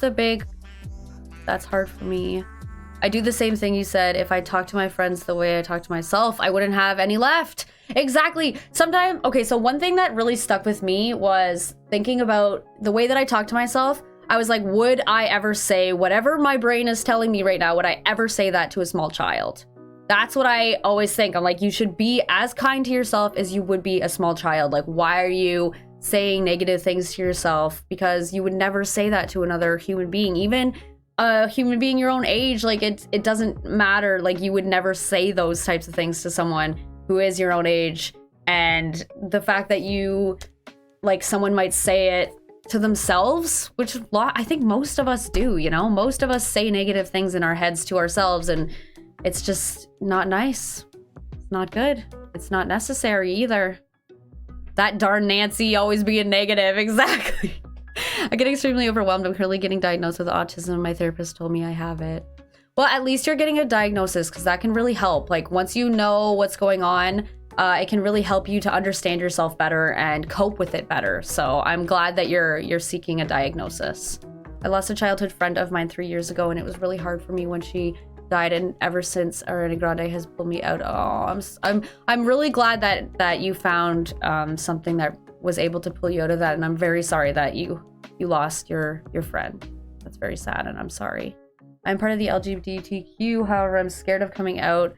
hard for me. I do the same thing you said. If I talk to my friends the way I talk to myself, I wouldn't have any left. Exactly. Sometimes, okay, so one thing that really stuck with me was thinking about the way that I talk to myself. I was like, would I ever say whatever my brain is telling me right now? Would I ever say that to a small child? That's what I always think. I'm like, you should be as kind to yourself as you would be a small child. Like, why are you saying negative things to yourself? Because you would never say that to another human being, even a human being your own age. Like, it doesn't matter. Like, you would never say those types of things to someone who is your own age. And the fact that you, like, someone might say it to themselves, which I think most of us do, you know? Most of us say negative things in our heads to ourselves, and it's just not nice. It's not good. It's not necessary either. That darn Nancy always being negative. Exactly. I get extremely overwhelmed. I'm currently getting diagnosed with autism. My therapist told me I have it. Well, at least you're getting a diagnosis, because that can really help. Like, once you know what's going on, it can really help you to understand yourself better and cope with it better. So I'm glad that you're seeking a diagnosis. I lost a childhood friend of mine 3 years ago, and it was really hard for me when she died, and ever since Ariana Grande has pulled me out. Oh, I'm really glad that you found something that was able to pull you out of that, and I'm very sorry that you lost your friend. That's very sad, and I'm sorry. I'm part of the LGBTQ, however, I'm scared of coming out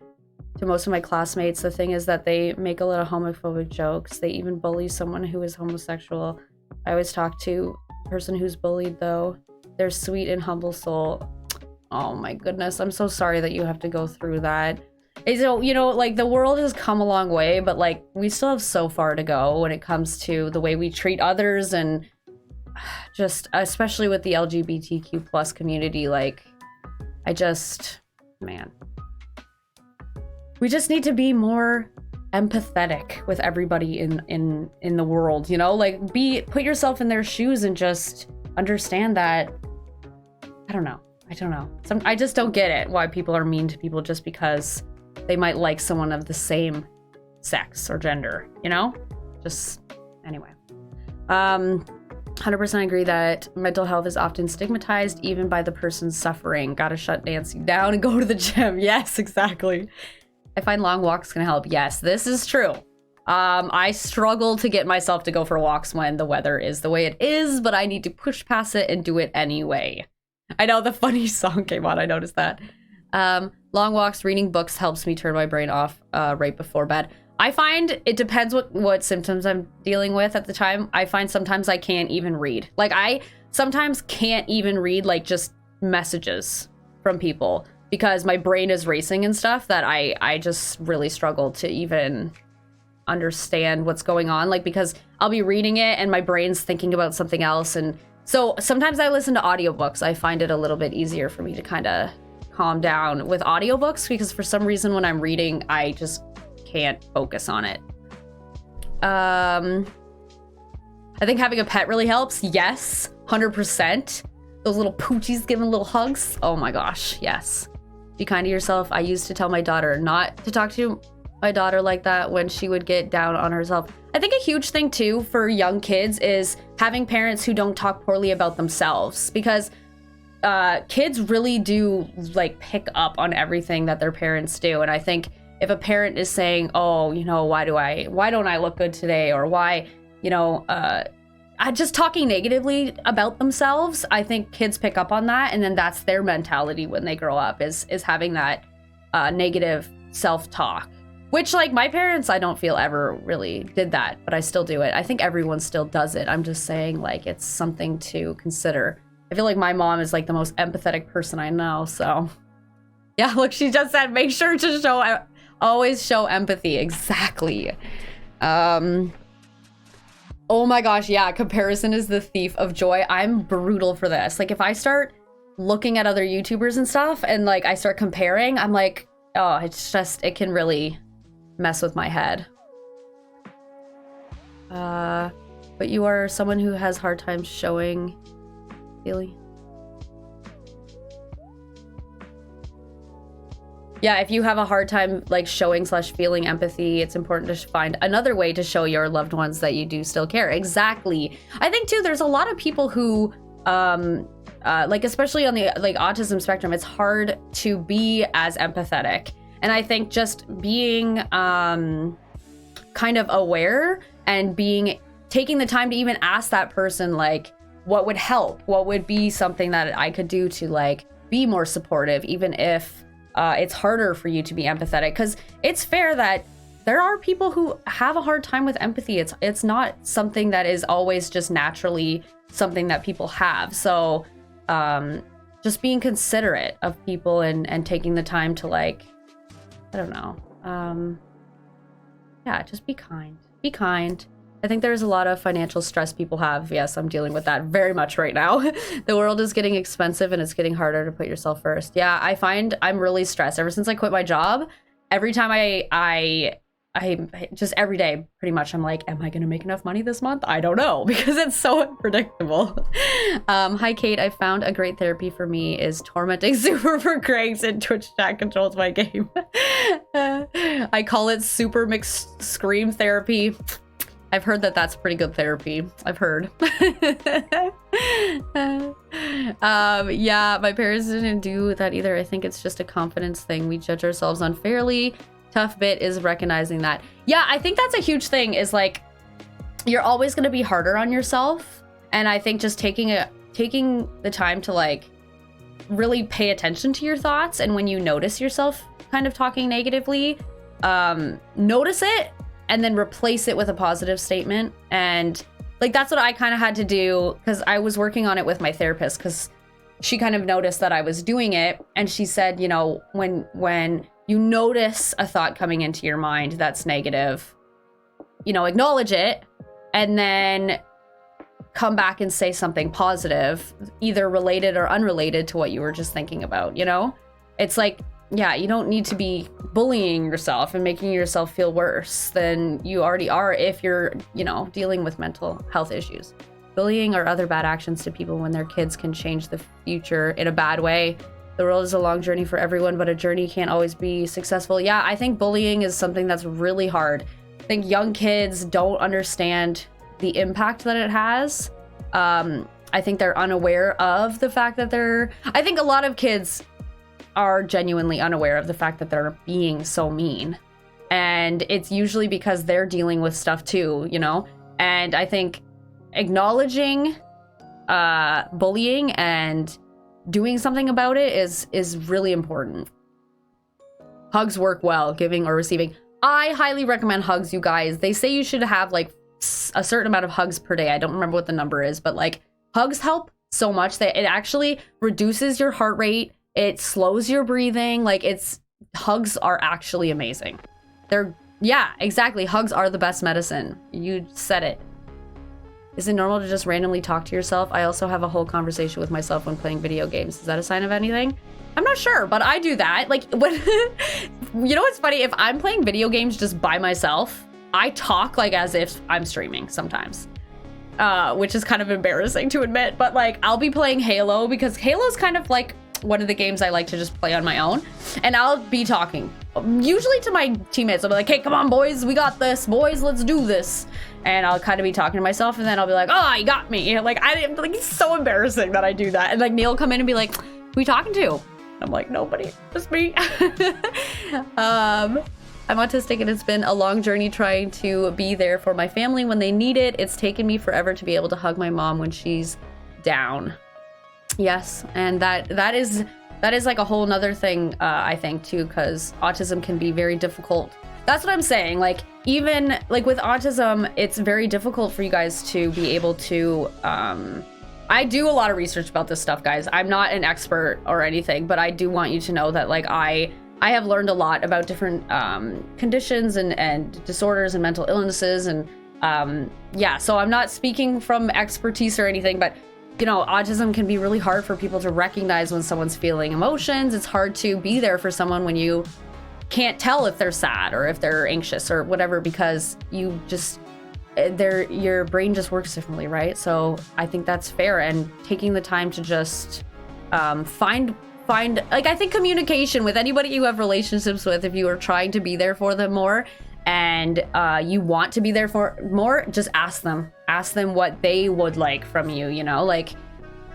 to most of my classmates. The thing is that they make a lot of homophobic jokes. They even bully someone who is homosexual. I always talk to the person who's bullied, though. They're sweet and humble soul. Oh my goodness, I'm so sorry that you have to go through that. So, you know, like, the world has come a long way, but like, we still have so far to go when it comes to the way we treat others, and just especially with the LGBTQ plus community. Like, man, we just need to be more empathetic with everybody in the world, you know? Like, put yourself in their shoes and just understand that. I don't know. I just don't get it, why people are mean to people just because they might like someone of the same sex or gender, you know? Just, anyway. 100% agree that mental health is often stigmatized even by the person suffering. Gotta shut Nancy down and go to the gym. Yes, exactly. I find long walks can help. Yes, this is true. I struggle to get myself to go for walks when the weather is the way it is, but I need to push past it and do it anyway. I know the funny song came on. I noticed that. Long walks, reading books helps me turn my brain off right before bed. I find it depends what symptoms I'm dealing with at the time. I find sometimes I can't even read. Like I sometimes can't even read like just messages from people because my brain is racing and stuff that I just really struggle to even understand what's going on. Like because I'll be reading it and my brain's thinking about something else. And so sometimes I listen to audiobooks. I find it a little bit easier for me to kind of calm down with audiobooks because for some reason when I'm reading, I just can't focus on it. I think having a pet really helps. Yes, 100%. Those little poochies giving little hugs. Oh my gosh, yes. Be kind to yourself. I used to tell my daughter not to talk to my daughter like that when she would get down on herself. I think a huge thing too for young kids is having parents who don't talk poorly about themselves because kids really do like pick up on everything that their parents do. And I think if a parent is saying, oh, you know, why don't I look good today? Or why, you know, just talking negatively about themselves, I think kids pick up on that. And then that's their mentality when they grow up is having that negative self-talk, which like my parents, I don't feel ever really did that, but I still do it. I think everyone still does it. I'm just saying like, it's something to consider. I feel like my mom is like the most empathetic person I know. So yeah, look, she just said, make sure to always show empathy. Exactly. Oh my gosh, yeah, comparison is the thief of joy. I'm brutal for this. Like if I start looking at other YouTubers and stuff and like I start comparing, I'm like, oh, it's just, it can really mess with my head. But you are someone who has hard time showing feeling. Yeah, if you have a hard time like showing / feeling empathy, it's important to find another way to show your loved ones that you do still care. Exactly. I think too, there's a lot of people who, like especially on the like autism spectrum, it's hard to be as empathetic. And I think just being kind of aware and taking the time to even ask that person like, what would help? What would be something that I could do to like be more supportive, even if it's harder for you to be empathetic? Because it's fair that there are people who have a hard time with empathy. It's not something that is always just naturally something that people have. So just being considerate of people and taking the time to like, I don't know. Yeah, just be kind. Be kind. I think there's a lot of financial stress people have. Yes, I'm dealing with that very much right now. The world is getting expensive and it's getting harder to put yourself first. Yeah, I find I'm really stressed. Ever since I quit my job, every time I just every day pretty much I'm like, am I gonna make enough money this month? I don't know, because it's so unpredictable. Hi Kate, I found a great therapy for me is tormenting Supermcgregs and Twitch chat controls my game. I call it Supermcgregs therapy. I've heard that that's pretty good therapy. I've heard. Yeah, my parents didn't do that either. I think it's just a confidence thing. We judge ourselves unfairly. Tough bit is recognizing that. Yeah, I think that's a huge thing is like, you're always going to be harder on yourself. And I think just taking the time to like really pay attention to your thoughts. And when you notice yourself kind of talking negatively, notice it. And then replace it with a positive statement. And like, that's what I kind of had to do because I was working on it with my therapist because she kind of noticed that I was doing it. And she said, you know, when you notice a thought coming into your mind that's negative, you know, acknowledge it and then come back and say something positive, either related or unrelated to what you were just thinking about, you know? It's like, yeah, you don't need to be bullying yourself and making yourself feel worse than you already are if you're, you know, dealing with mental health issues. Bullying or other bad actions to people when their kids can change the future in a bad way. The world is a long journey for everyone, but a journey can't always be successful. Yeah, I think bullying is something that's really hard. I think young kids don't understand the impact that it has. I think they're unaware of the fact that I think a lot of kids are genuinely unaware of the fact that they're being so mean. And it's usually because they're dealing with stuff too, you know? And I think acknowledging bullying and doing something about it is really important. Hugs work well, giving or receiving. I highly recommend hugs, you guys. They say you should have like a certain amount of hugs per day. I don't remember what the number is, but like hugs help so much that it actually reduces your heart rate. It slows your breathing. Like hugs are actually amazing. Yeah, exactly. Hugs are the best medicine. You said it. Is it normal to just randomly talk to yourself? I also have a whole conversation with myself when playing video games. Is that a sign of anything? I'm not sure, but I do that. Like when, you know what's funny? If I'm playing video games just by myself, I talk like as if I'm streaming sometimes, which is kind of embarrassing to admit, but like I'll be playing Halo because Halo's kind of like one of the games I like to just play on my own, and I'll be talking usually to my teammates. I'll be like, hey, come on boys, we got this, boys, let's do this. And I'll kind of be talking to myself, and then I'll be like, oh, you got me. Like, it's so embarrassing that I do that. And like Neil come in and be like, who are you talking to? I'm like, nobody, just me. I'm autistic, and it's been a long journey trying to be there for my family when they need it. It's taken me forever to be able to hug my mom when she's down. Yes, and that is like a whole nother thing, I think too, because autism can be very difficult. That's what I'm saying. Like even like with autism, it's very difficult for you guys to be able to. I do a lot of research about this stuff, guys. I'm not an expert or anything, but I do want you to know that like I have learned a lot about different conditions and disorders and mental illnesses, and yeah. So I'm not speaking from expertise or anything, but you know, autism can be really hard for people to recognize when someone's feeling emotions. It's hard to be there for someone when you can't tell if they're sad or if they're anxious or whatever, because you just, your brain just works differently, right? So I think that's fair, and taking the time to just find like, I think communication with anybody you have relationships with, if you are trying to be there for them more and you want to be there for more, just ask them what they would like from you, you know? Like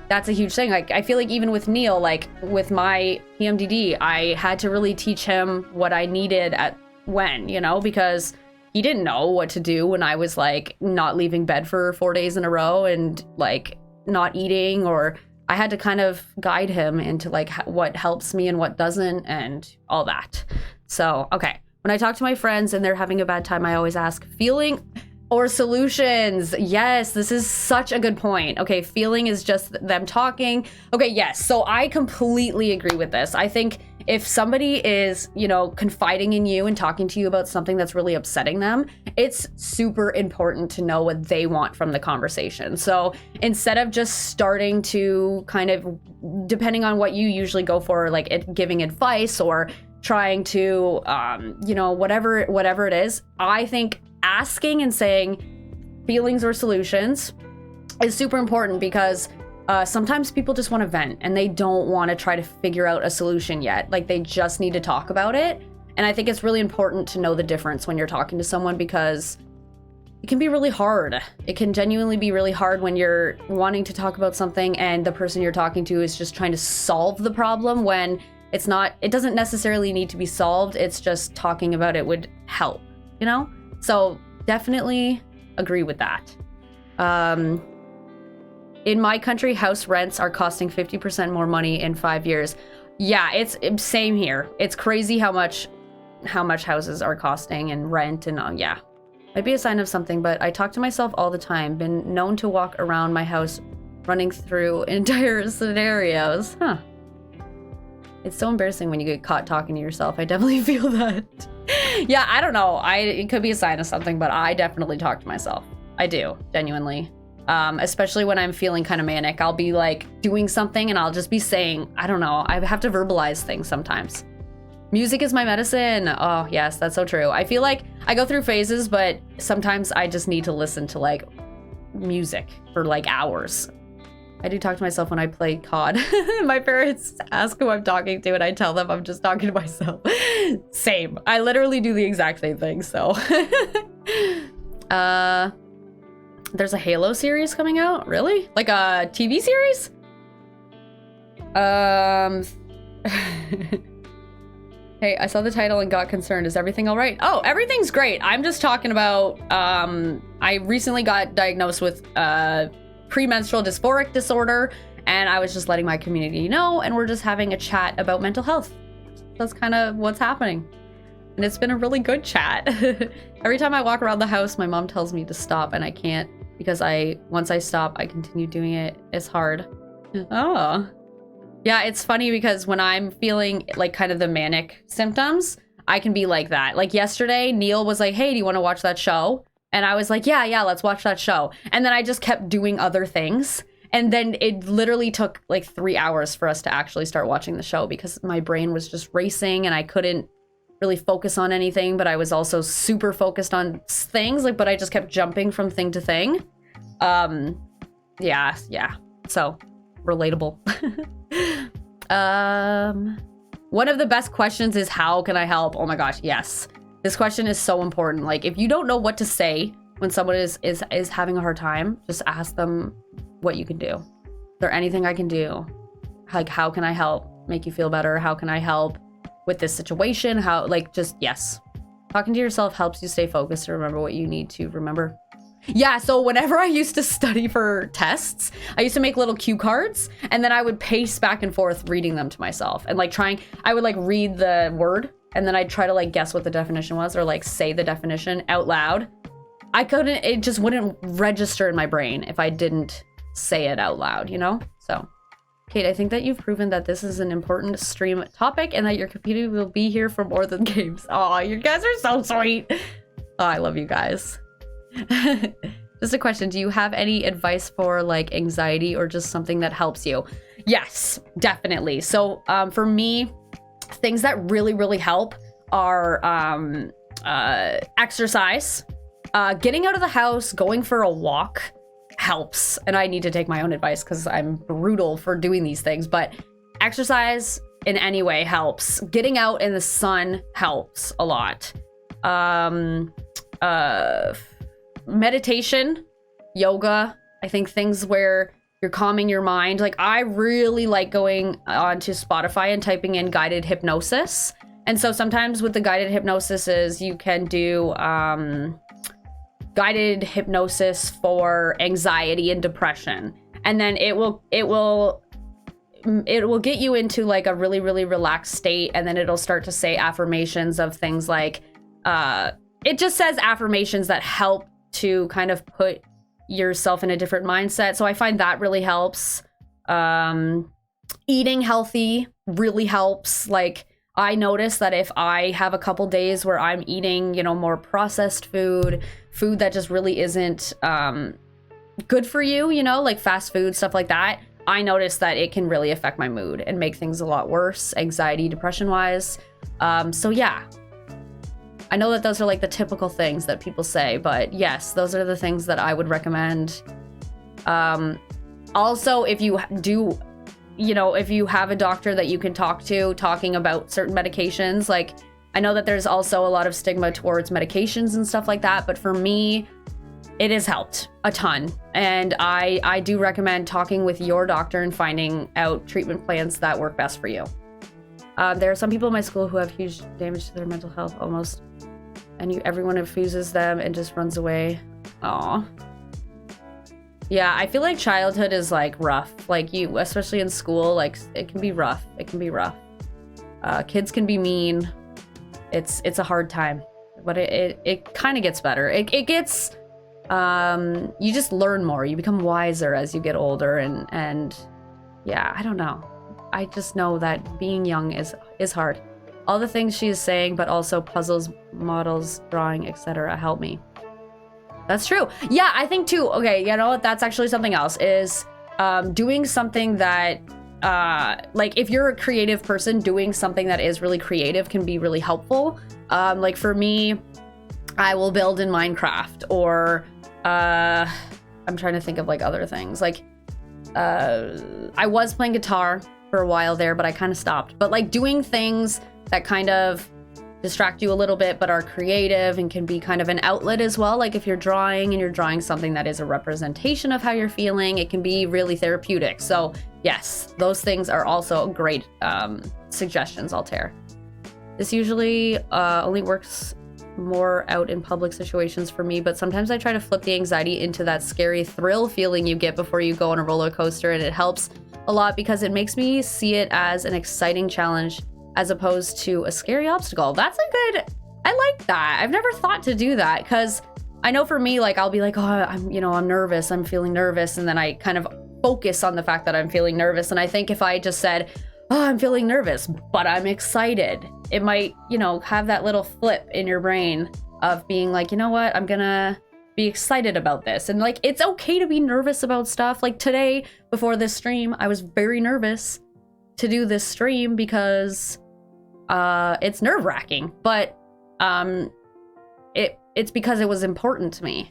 that's a huge thing. Like I feel like even with Neil, like with my PMDD, I had to really teach him what I needed at when, you know, because he didn't know what to do when I was like not leaving bed for 4 days in a row and like not eating, or I had to kind of guide him into like what helps me and what doesn't and all that. So, okay. When I talk to my friends and they're having a bad time, I always ask, feeling or solutions? Yes, this is such a good point. Okay, feeling is just them talking. Okay, yes. So I completely agree with this. I think if somebody is, you know, confiding in you and talking to you about something that's really upsetting them, it's super important to know what they want from the conversation. So instead of just starting to kind of, depending on what you usually go for, like giving advice or trying to, you know, whatever it is, I think asking and saying feelings or solutions is super important, because sometimes people just want to vent and they don't want to try to figure out a solution yet. Like they just need to talk about it. And I think it's really important to know the difference when you're talking to someone, because it can be really hard. It can genuinely be really hard when you're wanting to talk about something and the person you're talking to is just trying to solve the problem, when it's not, it doesn't necessarily need to be solved. It's just talking about it would help, you know? So definitely agree with that. In my country, house rents are costing 50% more money in 5 years. Yeah, it's same here. It's crazy how much houses are costing and rent and yeah. Might be a sign of something, but I talk to myself all the time. Been known to walk around my house running through entire scenarios. Huh. It's so embarrassing when you get caught talking to yourself. I definitely feel that. Yeah, I don't know. It could be a sign of something, but I definitely talk to myself. I do, genuinely. Especially when I'm feeling kind of manic. I'll be like doing something and I'll just be saying, I don't know. I have to verbalize things sometimes. Music is my medicine. Oh, yes, that's so true. I feel like I go through phases, but sometimes I just need to listen to like music for like hours. I do talk to myself when I play COD. My parents ask who I'm talking to and I tell them I'm just talking to myself. Same. I literally do the exact same thing, so. There's a Halo series coming out? Really? Like a TV series? Hey, I saw the title and got concerned. Is everything all right? Oh, everything's great. I'm just talking about, I recently got diagnosed with premenstrual dysphoric disorder, and I was just letting my community know, and we're just having a chat about mental health. That's kind of what's happening. And it's been a really good chat. Every time I walk around the house, my mom tells me to stop, and I can't, because once I stop, I continue doing it. It's hard. Oh. Yeah, it's funny because when I'm feeling like kind of the manic symptoms, I can be like that. Like yesterday, Neil was like, hey, do you want to watch that show? And I was like, yeah, let's watch that show. And then I just kept doing other things. And then it literally took like 3 hours for us to actually start watching the show because my brain was just racing and I couldn't really focus on anything, but I was also super focused on things, like, but I just kept jumping from thing to thing. Yeah. So relatable. One of the best questions is, how can I help? Oh my gosh, yes. This question is so important. Like, if you don't know what to say when someone is having a hard time, just ask them what you can do. Is there anything I can do? Like, how can I help make you feel better? How can I help with this situation? How, like, just, yes. Talking to yourself helps you stay focused and remember what you need to remember. Yeah, so whenever I used to study for tests, I used to make little cue cards, and then I would pace back and forth reading them to myself and like I would like read the word and then I'd try to like guess what the definition was or like say the definition out loud. It just wouldn't register in my brain if I didn't say it out loud, you know? So, Kate, I think that you've proven that this is an important stream topic and that your community will be here for more than games. Oh, you guys are so sweet. Oh, I love you guys. Just a question, do you have any advice for like anxiety or just something that helps you? Yes, definitely. So for me, things that really help are exercise, getting out of the house, going for a walk helps. And I need to take my own advice because I'm brutal for doing these things, but exercise in any way helps. Getting out in the sun helps a lot. Meditation, yoga, I think things where you're calming your mind. Like, I really like going onto Spotify and typing in guided hypnosis. And so sometimes with the guided hypnosis is you can do guided hypnosis for anxiety and depression. And then it will get you into like a really relaxed state. And then it'll start to say affirmations of things like, it just says affirmations that help to kind of put yourself in a different mindset. So I find that really helps. Eating healthy really helps. Like, I notice that if I have a couple days where I'm eating, you know, more processed food that just really isn't good for you, you know, like fast food, stuff like that, I notice that it can really affect my mood and make things a lot worse, anxiety, depression wise. So yeah. I know that those are like the typical things that people say, but yes, those are the things that I would recommend. Also, if you do, you know, if you have a doctor that you can talk to, talking about certain medications, like I know that there's also a lot of stigma towards medications and stuff like that, but for me, it has helped a ton. And I do recommend talking with your doctor and finding out treatment plans that work best for you. There are some people in my school who have huge damage to their mental health almost, and everyone refuses them and just runs away. Aw. Yeah, I feel like childhood is like rough. Like you, especially in school, like it can be rough. It can be rough. Kids can be mean. It's a hard time, but it kind of gets better. It gets, you just learn more. You become wiser as you get older, and yeah, I don't know. I just know that being young is hard. All the things she is saying, but also puzzles, models, drawing, etc. help me. That's true. Yeah, I think too. Okay, you know what? That's actually something else, is doing something that, like if you're a creative person, doing something that is really creative can be really helpful. Like for me, I will build in Minecraft, or I'm trying to think of like other things. Like I was playing guitar for a while there, but I kind of stopped. But like doing things that kind of distract you a little bit, but are creative and can be kind of an outlet as well. Like if you're drawing and you're drawing something that is a representation of how you're feeling, it can be really therapeutic. So yes, those things are also great suggestions, Altair. This usually only works more out in public situations for me, but sometimes I try to flip the anxiety into that scary thrill feeling you get before you go on a roller coaster, and it helps a lot because it makes me see it as an exciting challenge as opposed to a scary obstacle. That's a good, I like that. I've never thought to do that because I know for me, like I'll be like, oh, I'm nervous, I'm feeling nervous, and then I kind of focus on the fact that I'm feeling nervous. And I think if I just said, oh, I'm feeling nervous, but I'm excited, it might, have that little flip in your brain of being like, you know what, I'm gonna be excited about this. And like, it's okay to be nervous about stuff. Like today, before this stream, I was very nervous to do this stream because it's nerve-wracking, but it's because it was important to me,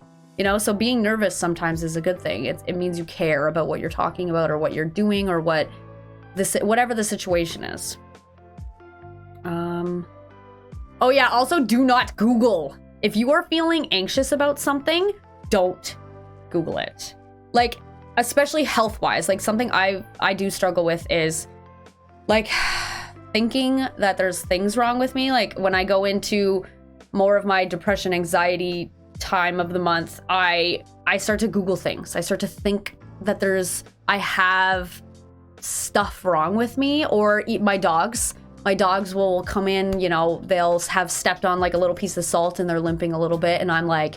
so being nervous sometimes is a good thing. It means you care about what you're talking about or what you're doing or whatever the situation is. Oh yeah, also do not Google. If you are feeling anxious about something, don't Google it. Like, especially health-wise, like something I do struggle with is like thinking that there's things wrong with me. Like when I go into more of my depression, anxiety time of the month, I start to Google things. I start to think that I have stuff wrong with me, or eat my dogs. My dogs will come in, they'll have stepped on like a little piece of salt and they're limping a little bit. And I'm like,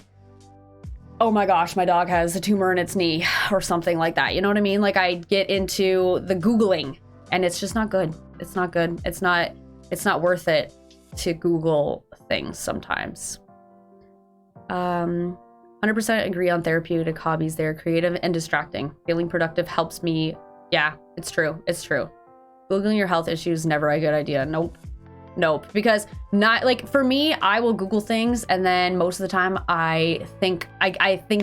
oh my gosh, my dog has a tumor in its knee or something like that. You know what I mean? Like I get into the Googling and it's just not good. It's not good. It's not worth it to Google things sometimes. 100% agree on therapeutic hobbies. They're creative and distracting. Feeling productive helps me. Yeah, it's true. It's true. Googling your health issues, never a good idea. Nope. Because not like for me, I will Google things and then most of the time I think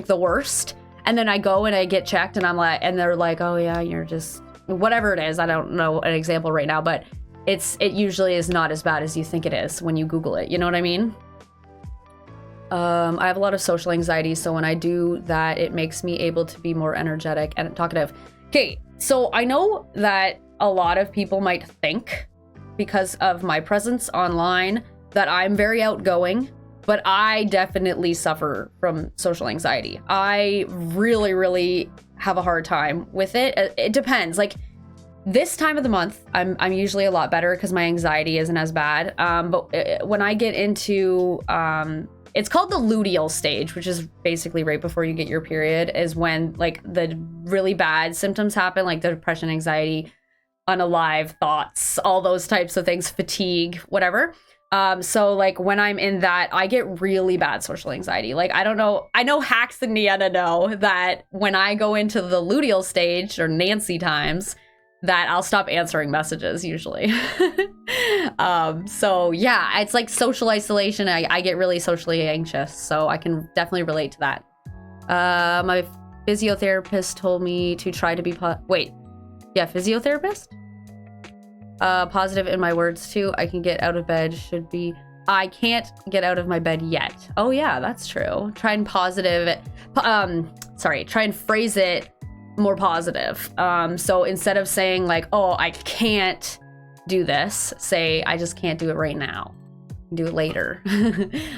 the worst. And then I go and I get checked and I'm like, and they're like, oh yeah, you're just whatever it is. I don't know an example right now, but it usually is not as bad as you think it is when you Google it. You know what I mean? I have a lot of social anxiety, so when I do that, it makes me able to be more energetic and talkative. Okay, so I know that a lot of people might think, because of my presence online, that I'm very outgoing, but I definitely suffer from social anxiety. I really, really have a hard time with it. It depends. Like this time of the month, I'm usually a lot better because my anxiety isn't as bad. But when I get into it's called the Ludial Stage, which is basically right before you get your period, is when like the really bad symptoms happen, like the depression, anxiety, unalive thoughts, all those types of things, fatigue, whatever. So like when I'm in that, I get really bad social anxiety. Like, I don't know. I know Hax and Niana know that when I go into the Ludial Stage or Nancy times, that I'll stop answering messages usually. So yeah, it's like social isolation. I get really socially anxious, so I can definitely relate to that. My physiotherapist told me to try to be physiotherapist? Positive in my words too. I can get out of bed I can't get out of my bed yet. Oh yeah, that's true. Try and phrase it more positive. So instead of saying like, oh, I can't do this, say I just can't do it right now. Do it later.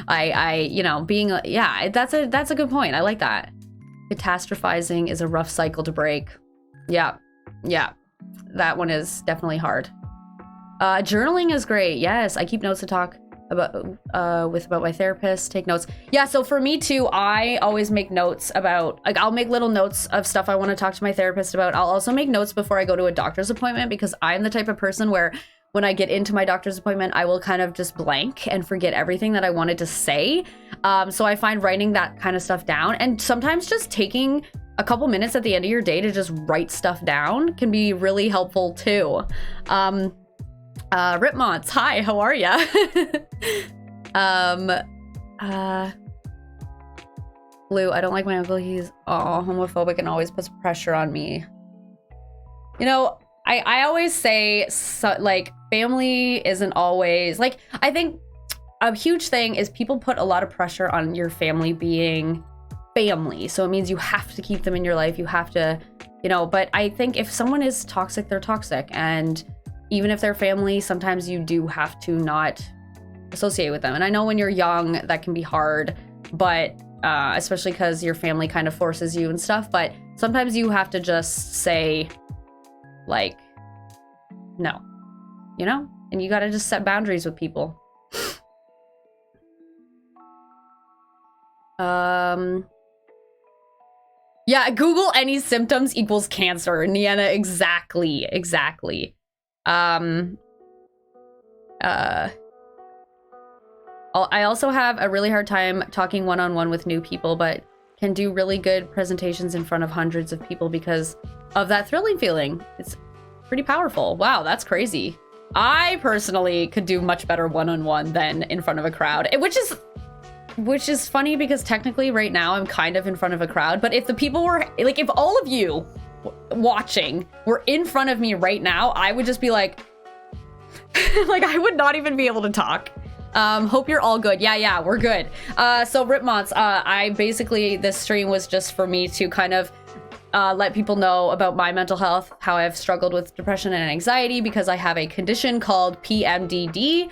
That's a good point. I like that. Catastrophizing is a rough cycle to break. Yeah. That one is definitely hard. Journaling is great. Yes, I keep notes to talk about my therapist, take notes. Yeah, so for me too, I always make notes about, like, I'll make little notes of stuff I want to talk to my therapist about. I'll also make notes before I go to a doctor's appointment, because I'm the type of person where when I get into my doctor's appointment, I will kind of just blank and forget everything that I wanted to say. So I find writing that kind of stuff down, and sometimes just taking a couple minutes at the end of your day to just write stuff down can be really helpful too. Ripmonts, hi, how are ya? Blue, I don't like my uncle. He's homophobic and always puts pressure on me. You know, I always say, like, family isn't always, like, I think a huge thing is people put a lot of pressure on your family being family. So it means you have to keep them in your life. You have to, you know, but I think if someone is toxic, they're toxic. And even if they're family, sometimes you do have to not associate with them. And I know when you're young, that can be hard, but especially because your family kind of forces you and stuff. But sometimes you have to just say, like, no, you know? And you got to just set boundaries with people. Yeah, Google any symptoms equals cancer. Niana, exactly. I also have a really hard time talking one-on-one with new people, but can do really good presentations in front of hundreds of people because of that thrilling feeling. It's pretty powerful. Wow, that's crazy. I personally could do much better one-on-one than in front of a crowd, which is funny because technically right now I'm kind of in front of a crowd, but if the people were, like, if all of you watching were in front of me right now, I would just be like, like, I would not even be able to talk. Hope you're all good. Yeah, we're good. So Ripmonts, I basically, this stream was just for me to kind of let people know about my mental health, how I've struggled with depression and anxiety because I have a condition called PMDD.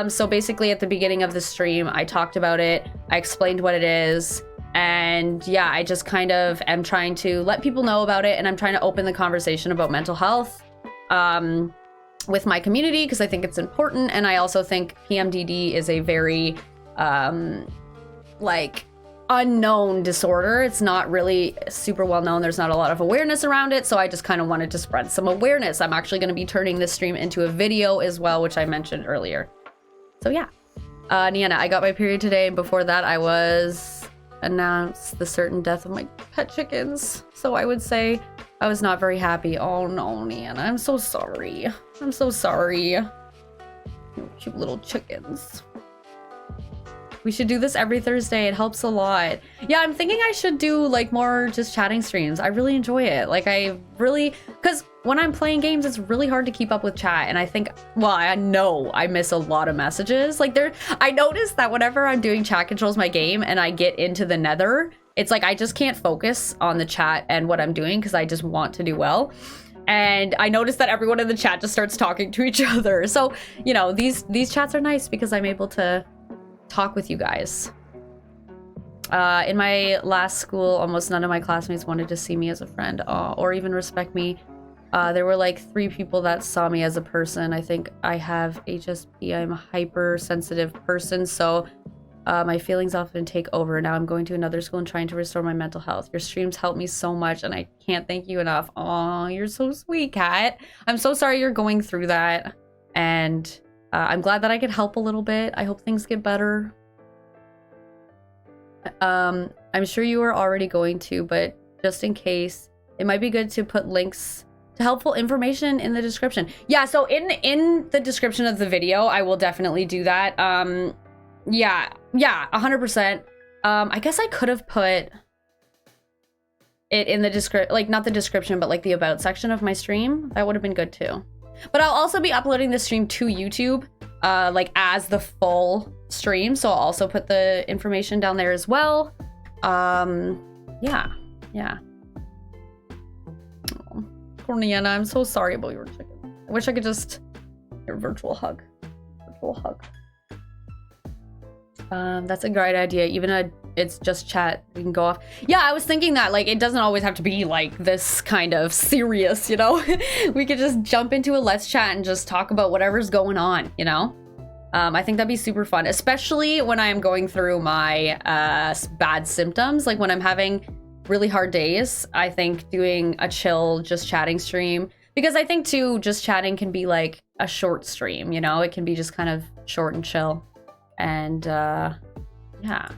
So basically at the beginning of the stream, I talked about it, I explained what it is, and yeah, I just kind of am trying to let people know about it, and I'm trying to open the conversation about mental health with my community because I think it's important, and I also think PMDD is a very like unknown disorder. It's not really super well known. There's not a lot of awareness around it, so I just kind of wanted to spread some awareness. I'm actually going to be turning this stream into a video as well, which I mentioned earlier. So yeah, Niana, I got my period today, and before that I was announced the certain death of my pet chickens, so I would say I was not very happy. Oh no, Niana, I'm so sorry. I'm so sorry. You cute little chickens. We should do this every Thursday. It helps a lot. Yeah, I'm thinking I should do like more just chatting streams. I really enjoy it. Like because when I'm playing games, it's really hard to keep up with chat. And I think, well, I know I miss a lot of messages. Like I noticed that whenever I'm doing chat controls my game and I get into the nether, it's like I just can't focus on the chat and what I'm doing because I just want to do well. And I noticed that everyone in the chat just starts talking to each other. So, you know, these chats are nice because I'm able to talk with you guys. In my last school, almost none of my classmates wanted to see me as a friend or even respect me. There were like 3 people that saw me as a person. I think I have HSP. I'm a hypersensitive person, so my feelings often take over. Now I'm going to another school and trying to restore my mental health. Your streams help me so much, and I can't thank you enough. Oh, you're so sweet, Kat. I'm so sorry you're going through that, and I'm glad that I could help a little bit. I hope things get better. I'm sure you are already going to, but just in case, it might be good to put links to helpful information in the description. Yeah, so in the description of the video, I will definitely do that. Yeah, 100%. I guess I could have put it in the description, like not the description, but like the about section of my stream. That would have been good too. But I'll also be uploading this stream to YouTube, like as the full stream. So I'll also put the information down there as well. Yeah. Oh, poor Niana, I'm so sorry about your chicken. I wish I could just your virtual hug. That's a great idea. Even it's just chat. We can go off. Yeah, I was thinking that, like, it doesn't always have to be like this kind of serious, you know? We could just jump into a let's chat and just talk about whatever's going on, you know? I think that'd be super fun, especially when I'm going through my bad symptoms. Like when I'm having really hard days, I think doing a chill, just chatting stream, because I think too, just chatting can be like a short stream, you know? It can be just kind of short and chill. And yeah.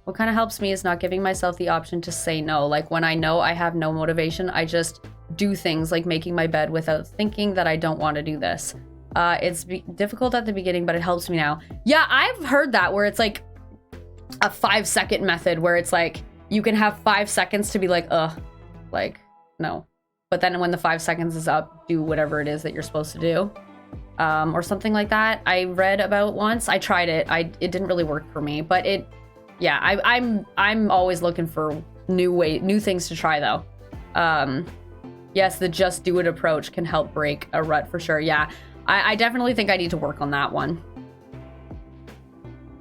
What kind of helps me is not giving myself the option to say no. Like when I know I have no motivation, I just do things like making my bed without thinking that I don't want to do this. It's difficult at the beginning, but it helps me now. Yeah, I've heard that where it's like a 5-second method where it's like you can have 5 seconds to be like, like, no. But then when the 5 seconds is up, do whatever it is that you're supposed to do. or something like that. I read about once. I tried it. It didn't really work for me, but yeah, I'm always looking for new things to try though. Yes, the just do it approach can help break a rut for sure. Yeah, I definitely think I need to work on that one.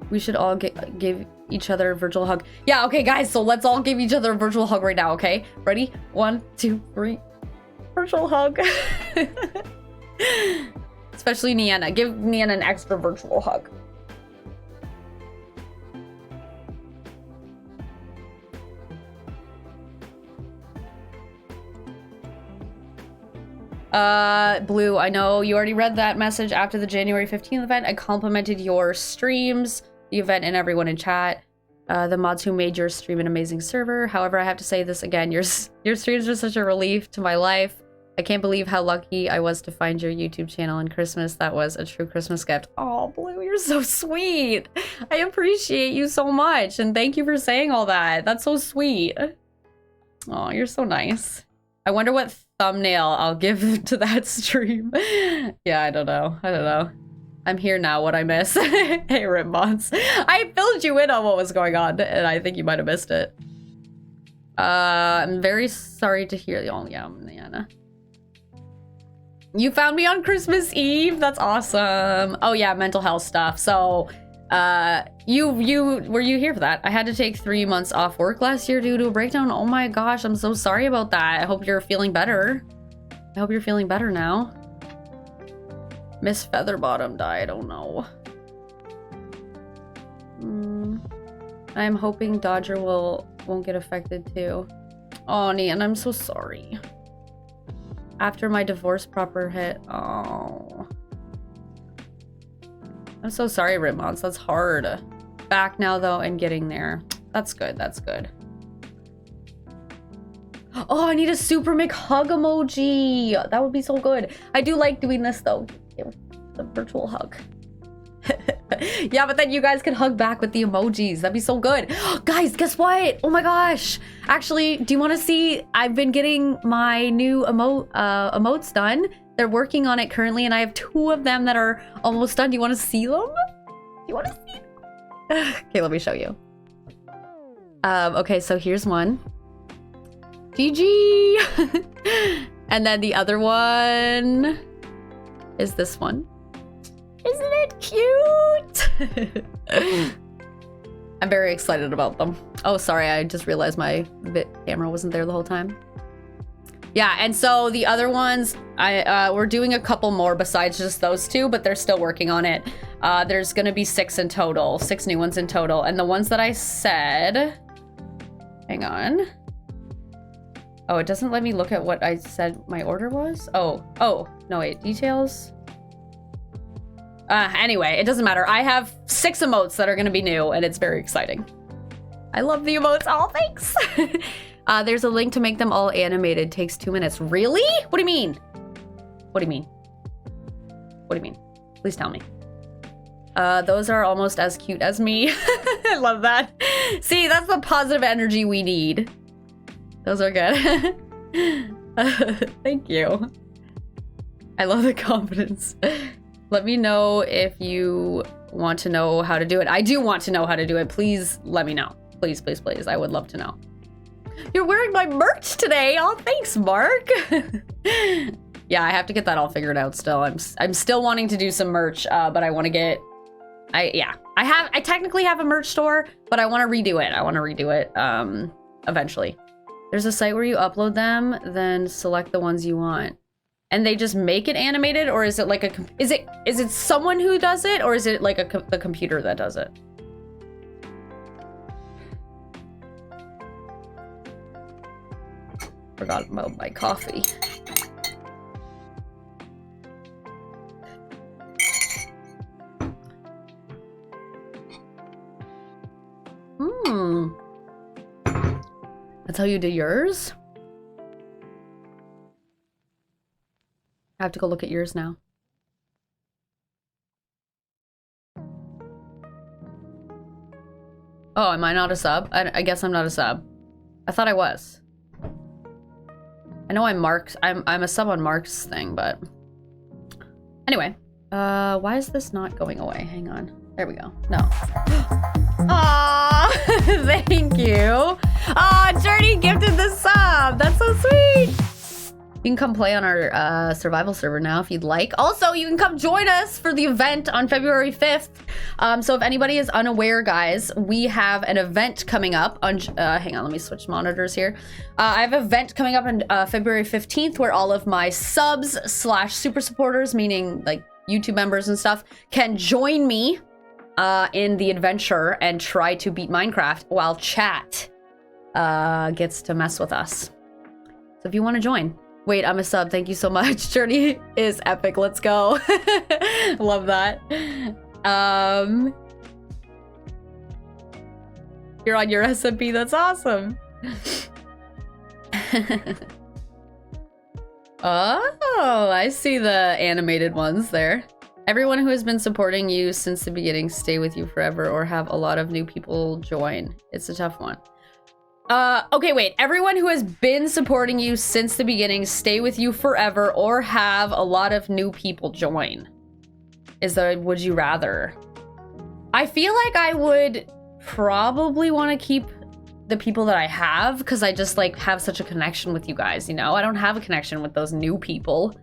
We should all give each other a virtual hug. Yeah, okay, guys, so let's all give each other a virtual hug right now, okay? Ready? 1, 2, 3. Virtual hug. Especially Niana. Give Niana an extra virtual hug. Blue, I know you already read that message after the January 15th event. I complimented your streams, the event, and everyone in chat. The mods who made your stream an amazing server. However, I have to say this again. Your streams are such a relief to my life. I can't believe how lucky I was to find your YouTube channel in Christmas. That was a true Christmas gift. Oh, Blue, you're so sweet. I appreciate you so much. And thank you for saying all that. That's so sweet. Oh, you're so nice. I wonder what thumbnail I'll give to that stream. Yeah, I don't know. I'm here now. What I miss? Hey, Rimbons. I filled you in on what was going on, and I think you might have missed it. I'm very sorry to hear. Oh, yeah, Niana. You found me on Christmas Eve? That's awesome. Oh yeah, mental health stuff. So, were you here for that? I had to take 3 months off work last year due to a breakdown. Oh my gosh, I'm so sorry about that. I hope you're feeling better. I hope you're feeling better now. Miss Featherbottom died, oh no. I'm hoping Dodger won't get affected too. Oh, Nian, I'm so sorry. After my divorce proper hit. Oh. I'm so sorry, Ribbons. That's hard. Back now, though, and getting there. That's good. That's good. Oh, I need a super McHug emoji. That would be so good. I do like doing this, though. The virtual hug. Yeah, but then you guys can hug back with the emojis. That'd be so good. Guys, guess what? Oh my gosh. Actually, do you want to see? I've been getting my new emotes done. They're working on it currently, and I have 2 of them that are almost done. Do you want to see them? Do you want to see them? Okay, let me show you. Okay, so here's one. GG. And then the other one is this one. Isn't it cute? I'm very excited about them. Oh, sorry, I just realized my camera wasn't there the whole time. Yeah, and so the other ones, we're doing a couple more besides just those 2, but they're still working on it. There's gonna be 6 in total, 6 new ones in total. And the ones that I said, hang on. Oh, it doesn't let me look at what I said my order was? Oh, no, wait, details. Anyway, it doesn't matter. I have 6 emotes that are gonna be new, and it's very exciting. I love the emotes. Oh, thanks. There's a link to make them all animated. Takes 2 minutes. Really? What do you mean? What do you mean? What do you mean? Please tell me. Those are almost as cute as me. I love that. See, that's the positive energy we need. Those are good. Thank you. I love the confidence. Let me know if you want to know how to do it. I do want to know how to do it. Please let me know. Please, please, please. I would love to know. You're wearing my merch today. Oh, thanks, Mark. Yeah, I have to get that all figured out still. I'm still wanting to do some merch, but I want to get... I technically have a merch store, but I want to redo it. I want to redo it eventually. There's a site where you upload them, then select the ones you want. And they just make it animated, or is it like is it someone who does it, or is it like the computer that does it? Forgot about my coffee. That's how you do yours? I have to go look at yours now. Oh, am I not a sub? I guess I'm not a sub. I thought I was. I know I'm Mark's. I'm a sub on Mark's thing, but anyway, Why is this not going away? Hang on. There we go. No. Aw, thank you. Aw, Journey gifted the sub. That's so sweet. You can come play on our survival server now if you'd like. Also, you can come join us for the event on February 5th. So if anybody is unaware, guys, we have an event coming up on, hang on, let me switch monitors here. I have an event coming up on February 15th where all of my subs / super supporters, meaning like YouTube members and stuff, can join me in the adventure and try to beat Minecraft while chat gets to mess with us. So if you want to join. Wait, I'm a sub. Thank you so much. Journey is epic. Let's go. Love that. You're on your SMP. That's awesome. Oh, I see the animated ones there. Everyone who has been supporting you since the beginning stay with you forever or have a lot of new people join. It's a tough one. Okay, wait. Everyone who has been supporting you since the beginning stay with you forever or have a lot of new people join. Is the would you rather? I feel like I would probably want to keep the people that I have because I just like have such a connection with you guys, you know? I don't have a connection with those new people.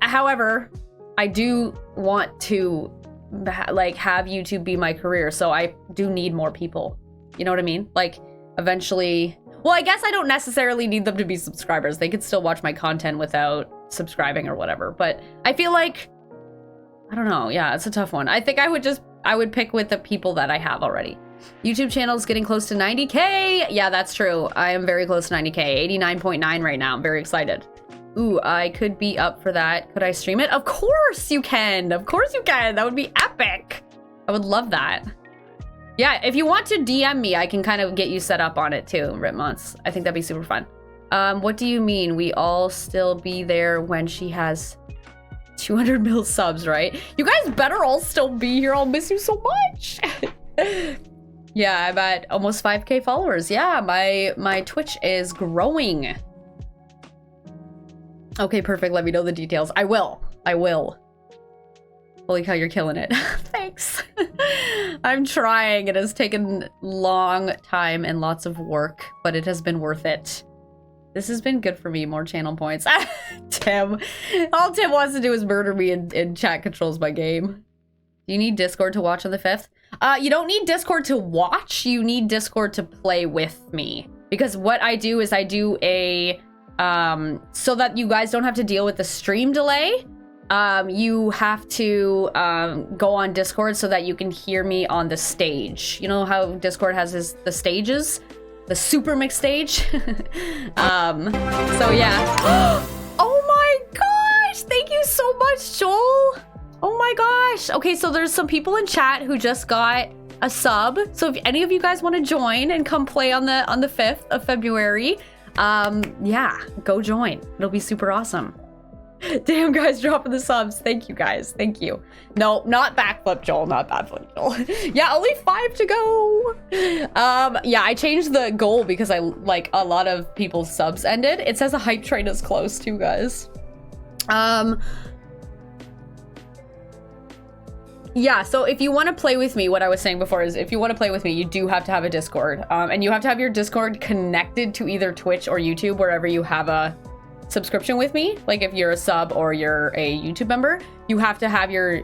However, I do want to like have YouTube be my career, so I do need more people. You know what I mean? Like eventually, well, I guess I don't necessarily need them to be subscribers. They could still watch my content without subscribing or whatever. But I feel like, I don't know. Yeah, it's a tough one. I think I would pick with the people that I have already. YouTube channel's getting close to 90K. Yeah, that's true. I am very close to 90K, 89.9 right now. I'm very excited. Ooh, I could be up for that. Could I stream it? Of course you can. Of course you can. That would be epic. I would love that. Yeah, if you want to DM me, I can kind of get you set up on it too, Ripmonts. I think that'd be super fun. What do you mean? We all still be there when she has 200 mil subs, right? You guys better all still be here. I'll miss you so much. Yeah, I'm at almost 5K followers. Yeah, my Twitch is growing. Okay, perfect. Let me know the details. I will. Holy cow, you're killing it. Thanks. I'm trying. It has taken long time and lots of work, but it has been worth it. This has been good for me. More channel points. Tim. All Tim wants to do is murder me and chat controls my game. Do you need Discord to watch on the 5th? You don't need Discord to watch. You need Discord to play with me. Because what I do is I do a... so that you guys don't have to deal with the stream delay. You have to go on Discord so that you can hear me on the stage. You know how Discord has the stages? The Supermc stage? So yeah. Oh my gosh! Thank you so much, Joel! Oh my gosh! Okay, so there's some people in chat who just got a sub. So if any of you guys want to join and come play on the 5th of February, yeah, go join. It'll be super awesome. Damn, guys, dropping the subs. Thank you, guys. Thank you. No, not backflip, Joel. Not backflip, Joel. Yeah, only 5 to go. Yeah, I changed the goal because like a lot of people's subs ended. It says a hype train is close too, guys. Yeah, so if you want to play with me, what I was saying before is if you want to play with me, you do have to have a Discord. And you have to have your Discord connected to either Twitch or YouTube, wherever you have a subscription with me. Like if you're a sub or you're a YouTube member, you have to have your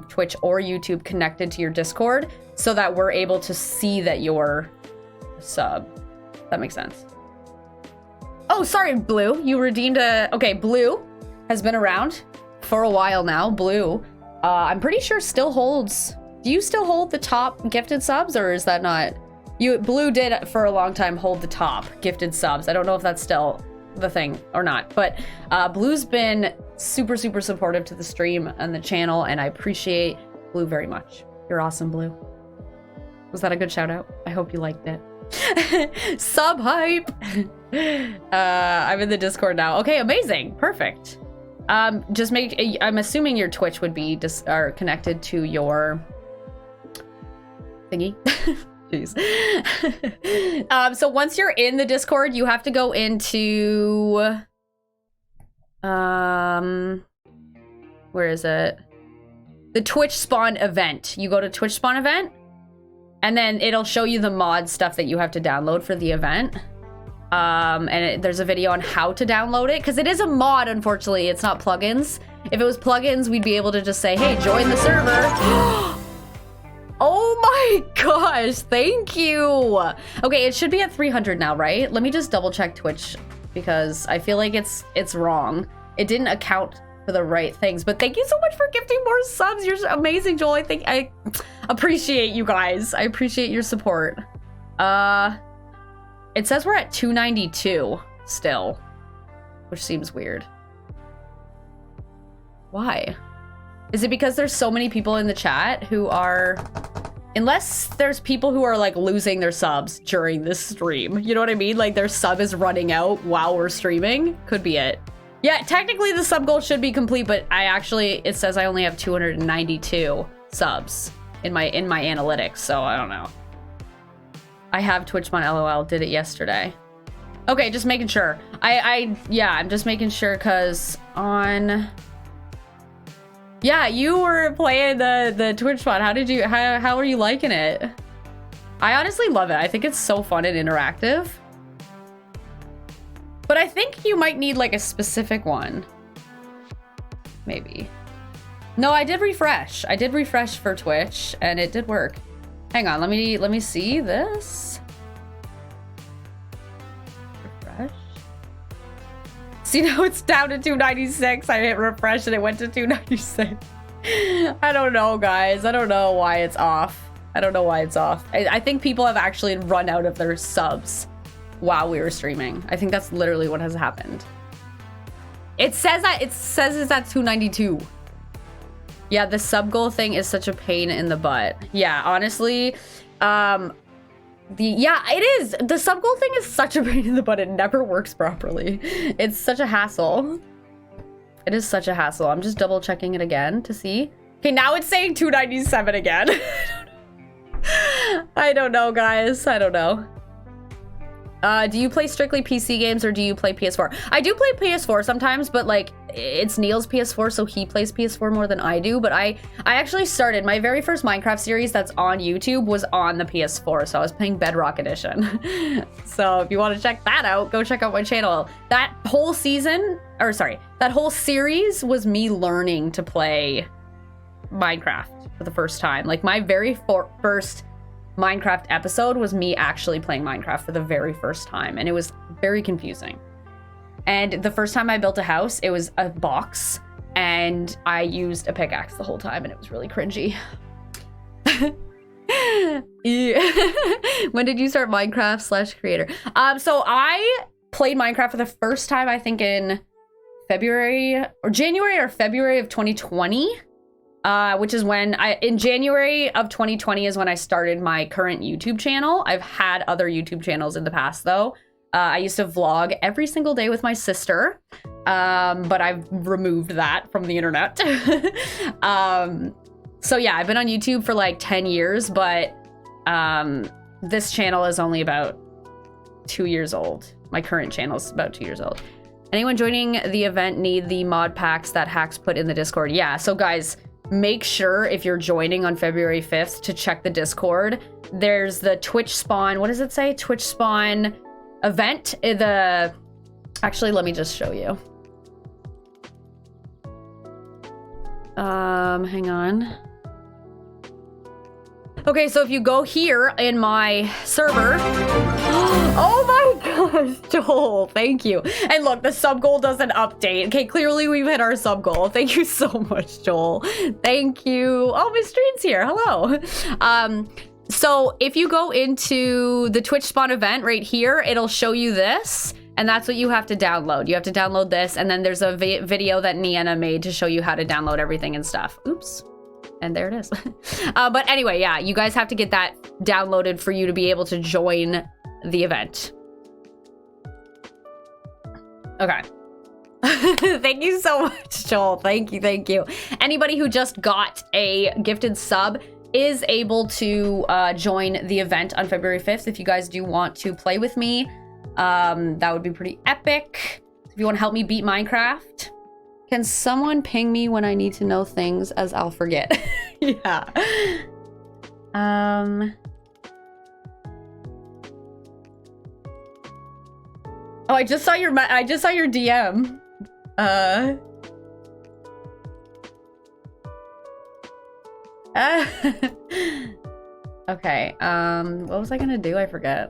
Twitch or YouTube connected to your Discord so that we're able to see that you're a sub. That makes sense. Oh, sorry, Blue. You redeemed a... Okay, Blue has been around for a while now. Blue, I'm pretty sure still holds... Do you still hold the top gifted subs, or is that not... Blue did for a long time hold the top gifted subs. I don't know if that's still the thing or not, but Blue's been super supportive to the stream and the channel, and I appreciate Blue very much. You're awesome, Blue. Was that a good shout out? I hope you liked it. Sub hype. I'm in the Discord now. Okay, amazing. Perfect. Just make... I'm assuming your Twitch would be connected to your thingy. Jeez. So once you're in the Discord, you have to go into Where is it? The Twitch spawn event. You go to Twitch spawn event, and then it'll show you the mod stuff that you have to download for the event. There's a video on how to download it, because it is a mod, unfortunately. It's not plugins. If it was plugins, we'd be able to just say, hey, join the server. Oh my gosh, thank you. Okay, it should be at 300 now, right? Let me just double check Twitch, because I feel like it's wrong. It didn't account for the right things, but thank you so much for gifting more subs. You're amazing, Joel. I appreciate you guys. I appreciate your support. It says we're at 292 still, which seems weird. Why? Is it because there's so many people in the chat who are, unless there's people who are like losing their subs during this stream, you know what I mean? Like their sub is running out while we're streaming. Could be it. Yeah, technically the sub goal should be complete, but it says I only have 292 subs in my analytics, so I don't know. I have TwitchMon LOL, did it yesterday. Okay, just making sure. Yeah, I'm just making sure, because on... Yeah, you were playing the Twitch mod. How are you liking it? I honestly love it. I think it's so fun and interactive. But I think you might need like a specific one. Maybe. No, I did refresh. I did refresh for Twitch and it did work. Hang on, let me see this. Refresh. See, now it's down to 296. I hit refresh and it went to 296. I don't know, guys. I don't know why it's off. I don't know why it's off. I think people have actually run out of their subs while we were streaming. I think that's literally what has happened. It says it's at 292. Yeah, the sub goal thing is such a pain in the butt. Yeah, honestly, yeah, it is. The sub goal thing is such a pain in the butt. It never works properly. It's such a hassle. It is such a hassle. I'm just double checking it again to see. Okay, now it's saying 297 again. I don't know, guys. I don't know. Do you play strictly PC games or do you play PS4? I do play PS4 sometimes, but like it's Neil's PS4, so he plays PS4 more than I do. But I actually started my very first Minecraft series that's on YouTube was on the PS4, so I was playing Bedrock Edition. So if you want to check that out, go check out my channel. That whole season, or sorry, that whole series was me learning to play Minecraft for the first time. Like my very first Minecraft episode was me actually playing Minecraft for the very first time, and it was very confusing. And the first time I built a house, it was a box, and I used a pickaxe the whole time, and it was really cringy. When did you start Minecraft/creator? So I played Minecraft for the first time, I think in January or February of 2020. Which is when in January of 2020 is when I started my current YouTube channel. I've had other YouTube channels in the past though. I used to vlog every single day with my sister, but I've removed that from the internet. So yeah, I've been on YouTube for like 10 years, but this channel is only about 2 years old. My current channel is about 2 years old. Anyone joining the event need the mod packs that Hacks put in the Discord? Yeah, so guys, make sure if you're joining on February 5th to check the Discord. There's the Twitch spawn, what does it say? Twitch spawn event. Actually, let me just show you. Hang on. Okay, so if you go here in my server, oh my gosh, Joel, thank you. And look, the sub goal doesn't update. Okay, clearly we've hit our sub goal. Thank you so much, Joel. Thank you. Oh, Miss Street's here. Hello. So if you go into the Twitch spawn event right here, it'll show you this. And that's what you have to download. You have to download this. And then there's a video that Nienna made to show you how to download everything and stuff. Oops. And there it is. But anyway, yeah, you guys have to get that downloaded for you to be able to join the event. Okay. Thank you so much, Joel. Thank you, thank you. Anybody who just got a gifted sub is able to join the event on February 5th. If you guys do want to play with me, that would be pretty epic. If you want to help me beat Minecraft, Can someone ping me when I need to know things, as I'll forget? Yeah. Oh, I just saw your DM. Okay, what was I gonna do? I forget.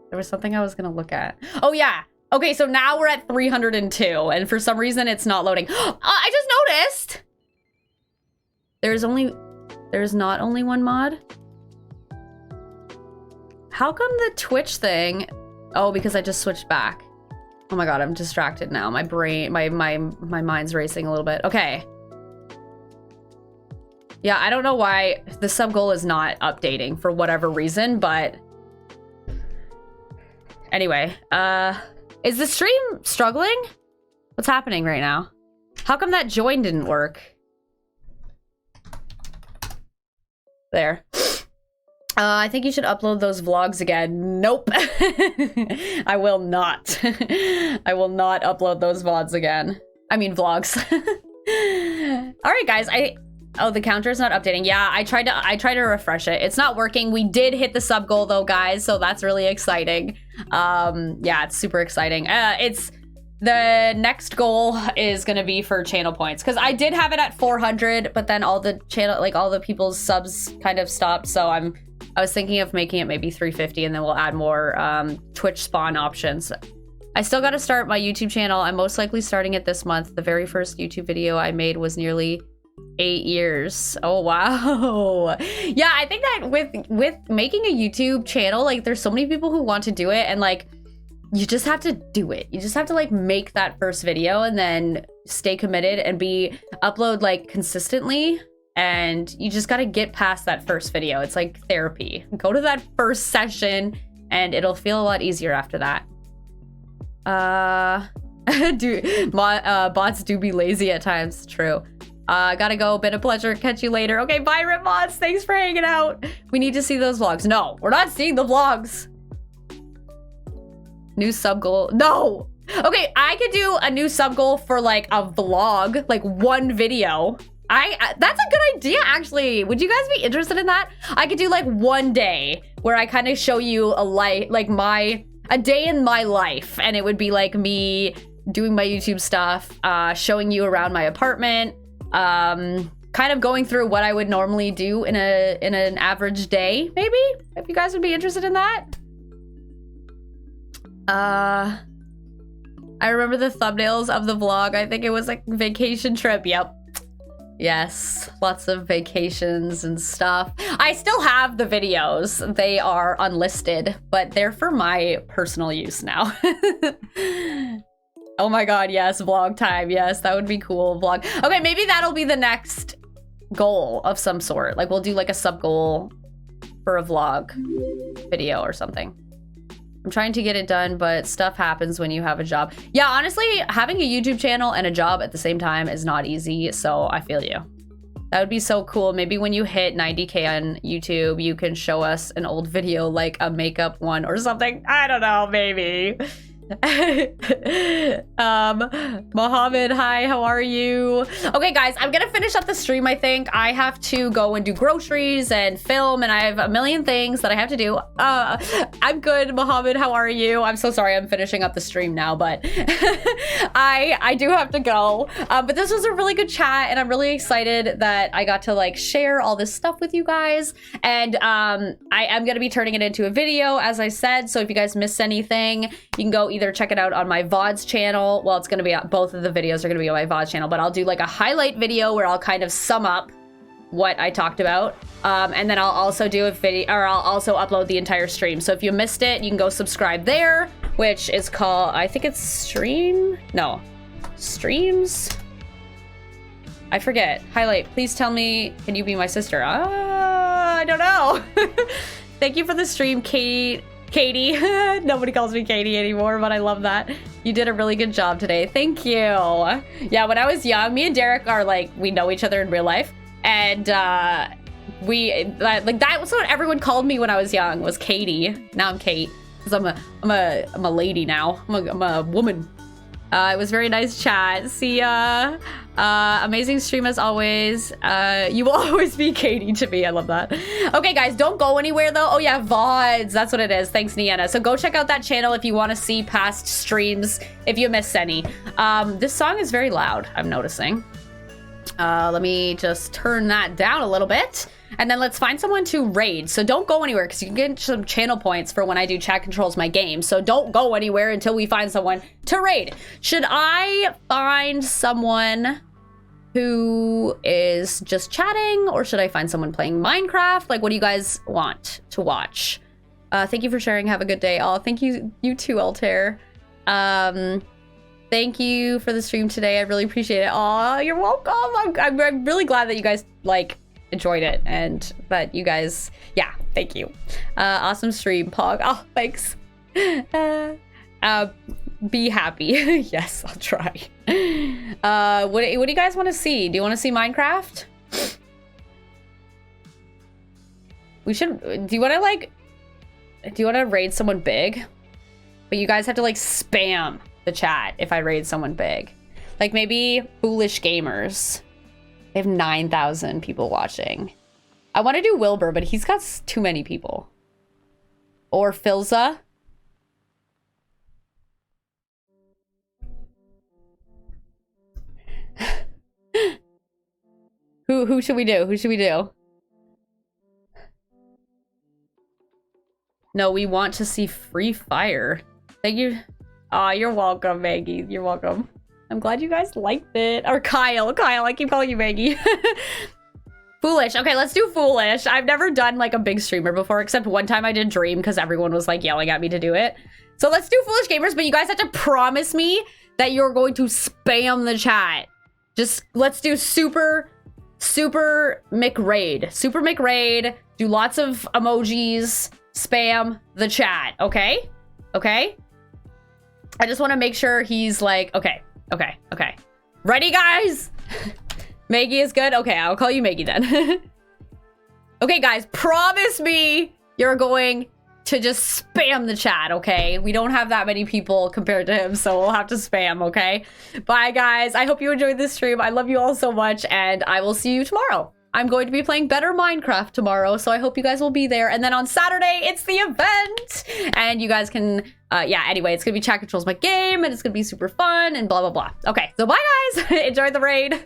There was something I was gonna look at. Oh yeah. Okay, so now we're at 302, and for some reason it's not loading. I just noticed! There's not only one mod? How come the Twitch thing? Oh, because I just switched back. Oh my god, I'm distracted now. My brain, my mind's racing a little bit. Okay. Yeah, I don't know why the sub goal is not updating for whatever reason, but anyway, is the stream struggling? What's happening right now? How come that join didn't work? There. I think you should upload those vlogs again. Nope. I will not. I will not upload those VODs again. I mean vlogs. All right, guys. Oh, the counter is not updating. Yeah, I tried to refresh it. It's not working. We did hit the sub goal though, guys, so that's really exciting. Yeah, it's super exciting. It's the next goal is gonna be for channel points, because I did have it at 400, but then all the channel, like all the people's subs kind of stopped. So I was thinking of making it maybe 350, and then we'll add more Twitch spawn options. I still got to start my YouTube channel. I'm most likely starting it this month. The very first YouTube video I made was nearly 8 years. Oh wow. Yeah, I think that with making a YouTube channel, like there's so many people who want to do it, and like you just have to do it. You just have to like make that first video and then stay committed and upload like consistently, and you just got to get past that first video. It's like therapy. Go to that first session and it'll feel a lot easier after that. Bots do be lazy at times. True. Gotta go. Been a pleasure. Catch you later. Okay, bye, Rip Mods. Thanks for hanging out. We need to see those vlogs. No, we're not seeing the vlogs. New sub goal. No. Okay, I could do a new sub goal for like a vlog, like one video. That's a good idea, actually. Would you guys be interested in that? I could do like one day where I kind of show you a day in my life, and it would be like me doing my YouTube stuff, showing you around my apartment, kind of going through what I would normally do in an average day, maybe, if you guys would be interested in that. I remember the thumbnails of the vlog. I think it was like vacation trip. Yep. Yes, lots of vacations and stuff. I still have the videos. They are unlisted, but they're for my personal use now. Oh my god, yes, vlog time. Yes, that would be cool. Vlog. Okay, maybe that'll be the next goal of some sort. Like we'll do like a sub goal for a vlog video or something. I'm trying to get it done, but stuff happens when you have a job. Yeah, honestly, having a YouTube channel and a job at the same time is not easy, so I feel you. That would be so cool. Maybe when you hit 90K on YouTube, you can show us an old video, like a makeup one or something. I don't know, maybe. Mohammed, hi, how are you? Okay, guys, I'm gonna finish up the stream. I think I have to go and do groceries and film, and I have a million things that I have to do. I'm good, Mohammed, how are you? I'm so sorry I'm finishing up the stream now, but I do have to go. But this was a really good chat, and I'm really excited that I got to like share all this stuff with you guys. And I am gonna be turning it into a video, as I said, so if you guys missed anything, you can go either check it out on my VODs channel. Well, it's gonna be both of the videos are gonna be on my VODs channel, but I'll do like a highlight video where I'll kind of sum up what I talked about. And then I'll also do a video, or I'll also upload the entire stream. So if you missed it, you can go subscribe there, which is called, I think it's streams. I forget. Highlight, please tell me, can you be my sister? I don't know. Thank you for the stream, Katie. Nobody calls me Katie anymore, but I love that. You did a really good job today. Thank you. Yeah, when I was young, me and Derek are like, we know each other in real life. And that was what everyone called me when I was young, was Katie. Now I'm Kate, because I'm a lady now. I'm a woman. It was very nice chat. See ya. Amazing stream as always. You will always be Katie to me. I love that. Okay, guys, don't go anywhere though. Oh yeah, VODs. That's what it is. Thanks, Nienna. So go check out that channel if you want to see past streams if you missed any. This song is very loud, I'm noticing. Let me just turn that down a little bit. And then let's find someone to raid. So don't go anywhere because you can get some channel points for when I do chat controls my game. So don't go anywhere until we find someone to raid. Should I find someone who is just chatting or should I find someone playing Minecraft? Like, what do you guys want to watch? Thank you for sharing. Have a good day. Oh, thank you. You too, Altair. Thank you for the stream today. I really appreciate it. Oh, you're welcome. I'm really glad that you guys like enjoyed it and that you guys, yeah, thank you. Awesome stream, Pog. Oh, thanks. Be happy. Yes, I'll try. What do you guys want to see? Do you want to see Minecraft? We should, do you want to raid someone big? But you guys have to like spam the chat if I raid someone big. Like maybe Foolish Gamers. They have 9,000 people watching. I want to do Wilbur, but he's got too many people. Or Filza. Who should we do? Who should we do? No, we want to see Free Fire. Thank you. Aw, you're welcome, Maggie. You're welcome. I'm glad you guys liked it. Or Kyle, I keep calling you Maggie. Foolish. Okay, let's do Foolish. I've never done like a big streamer before, except one time I did Dream because everyone was like yelling at me to do it. So let's do Foolish Gamers, but you guys have to promise me that you're going to spam the chat. Just let's do Super McGregs. Do lots of emojis. Spam the chat. Okay? Okay? I just want to make sure he's like, okay. Ready, guys? Maggie is good? Okay, I'll call you Maggie then. Okay, guys, promise me you're going to just spam the chat, okay? We don't have that many people compared to him, so we'll have to spam, okay? Bye, guys. I hope you enjoyed this stream. I love you all so much, and I will see you tomorrow. I'm going to be playing better Minecraft tomorrow, so I hope you guys will be there. And then on Saturday, it's the event! And you guys can, yeah, anyway, it's gonna be Chat Controls My Game, and it's gonna be super fun, and blah, blah, blah. Okay, so bye, guys! Enjoy the raid!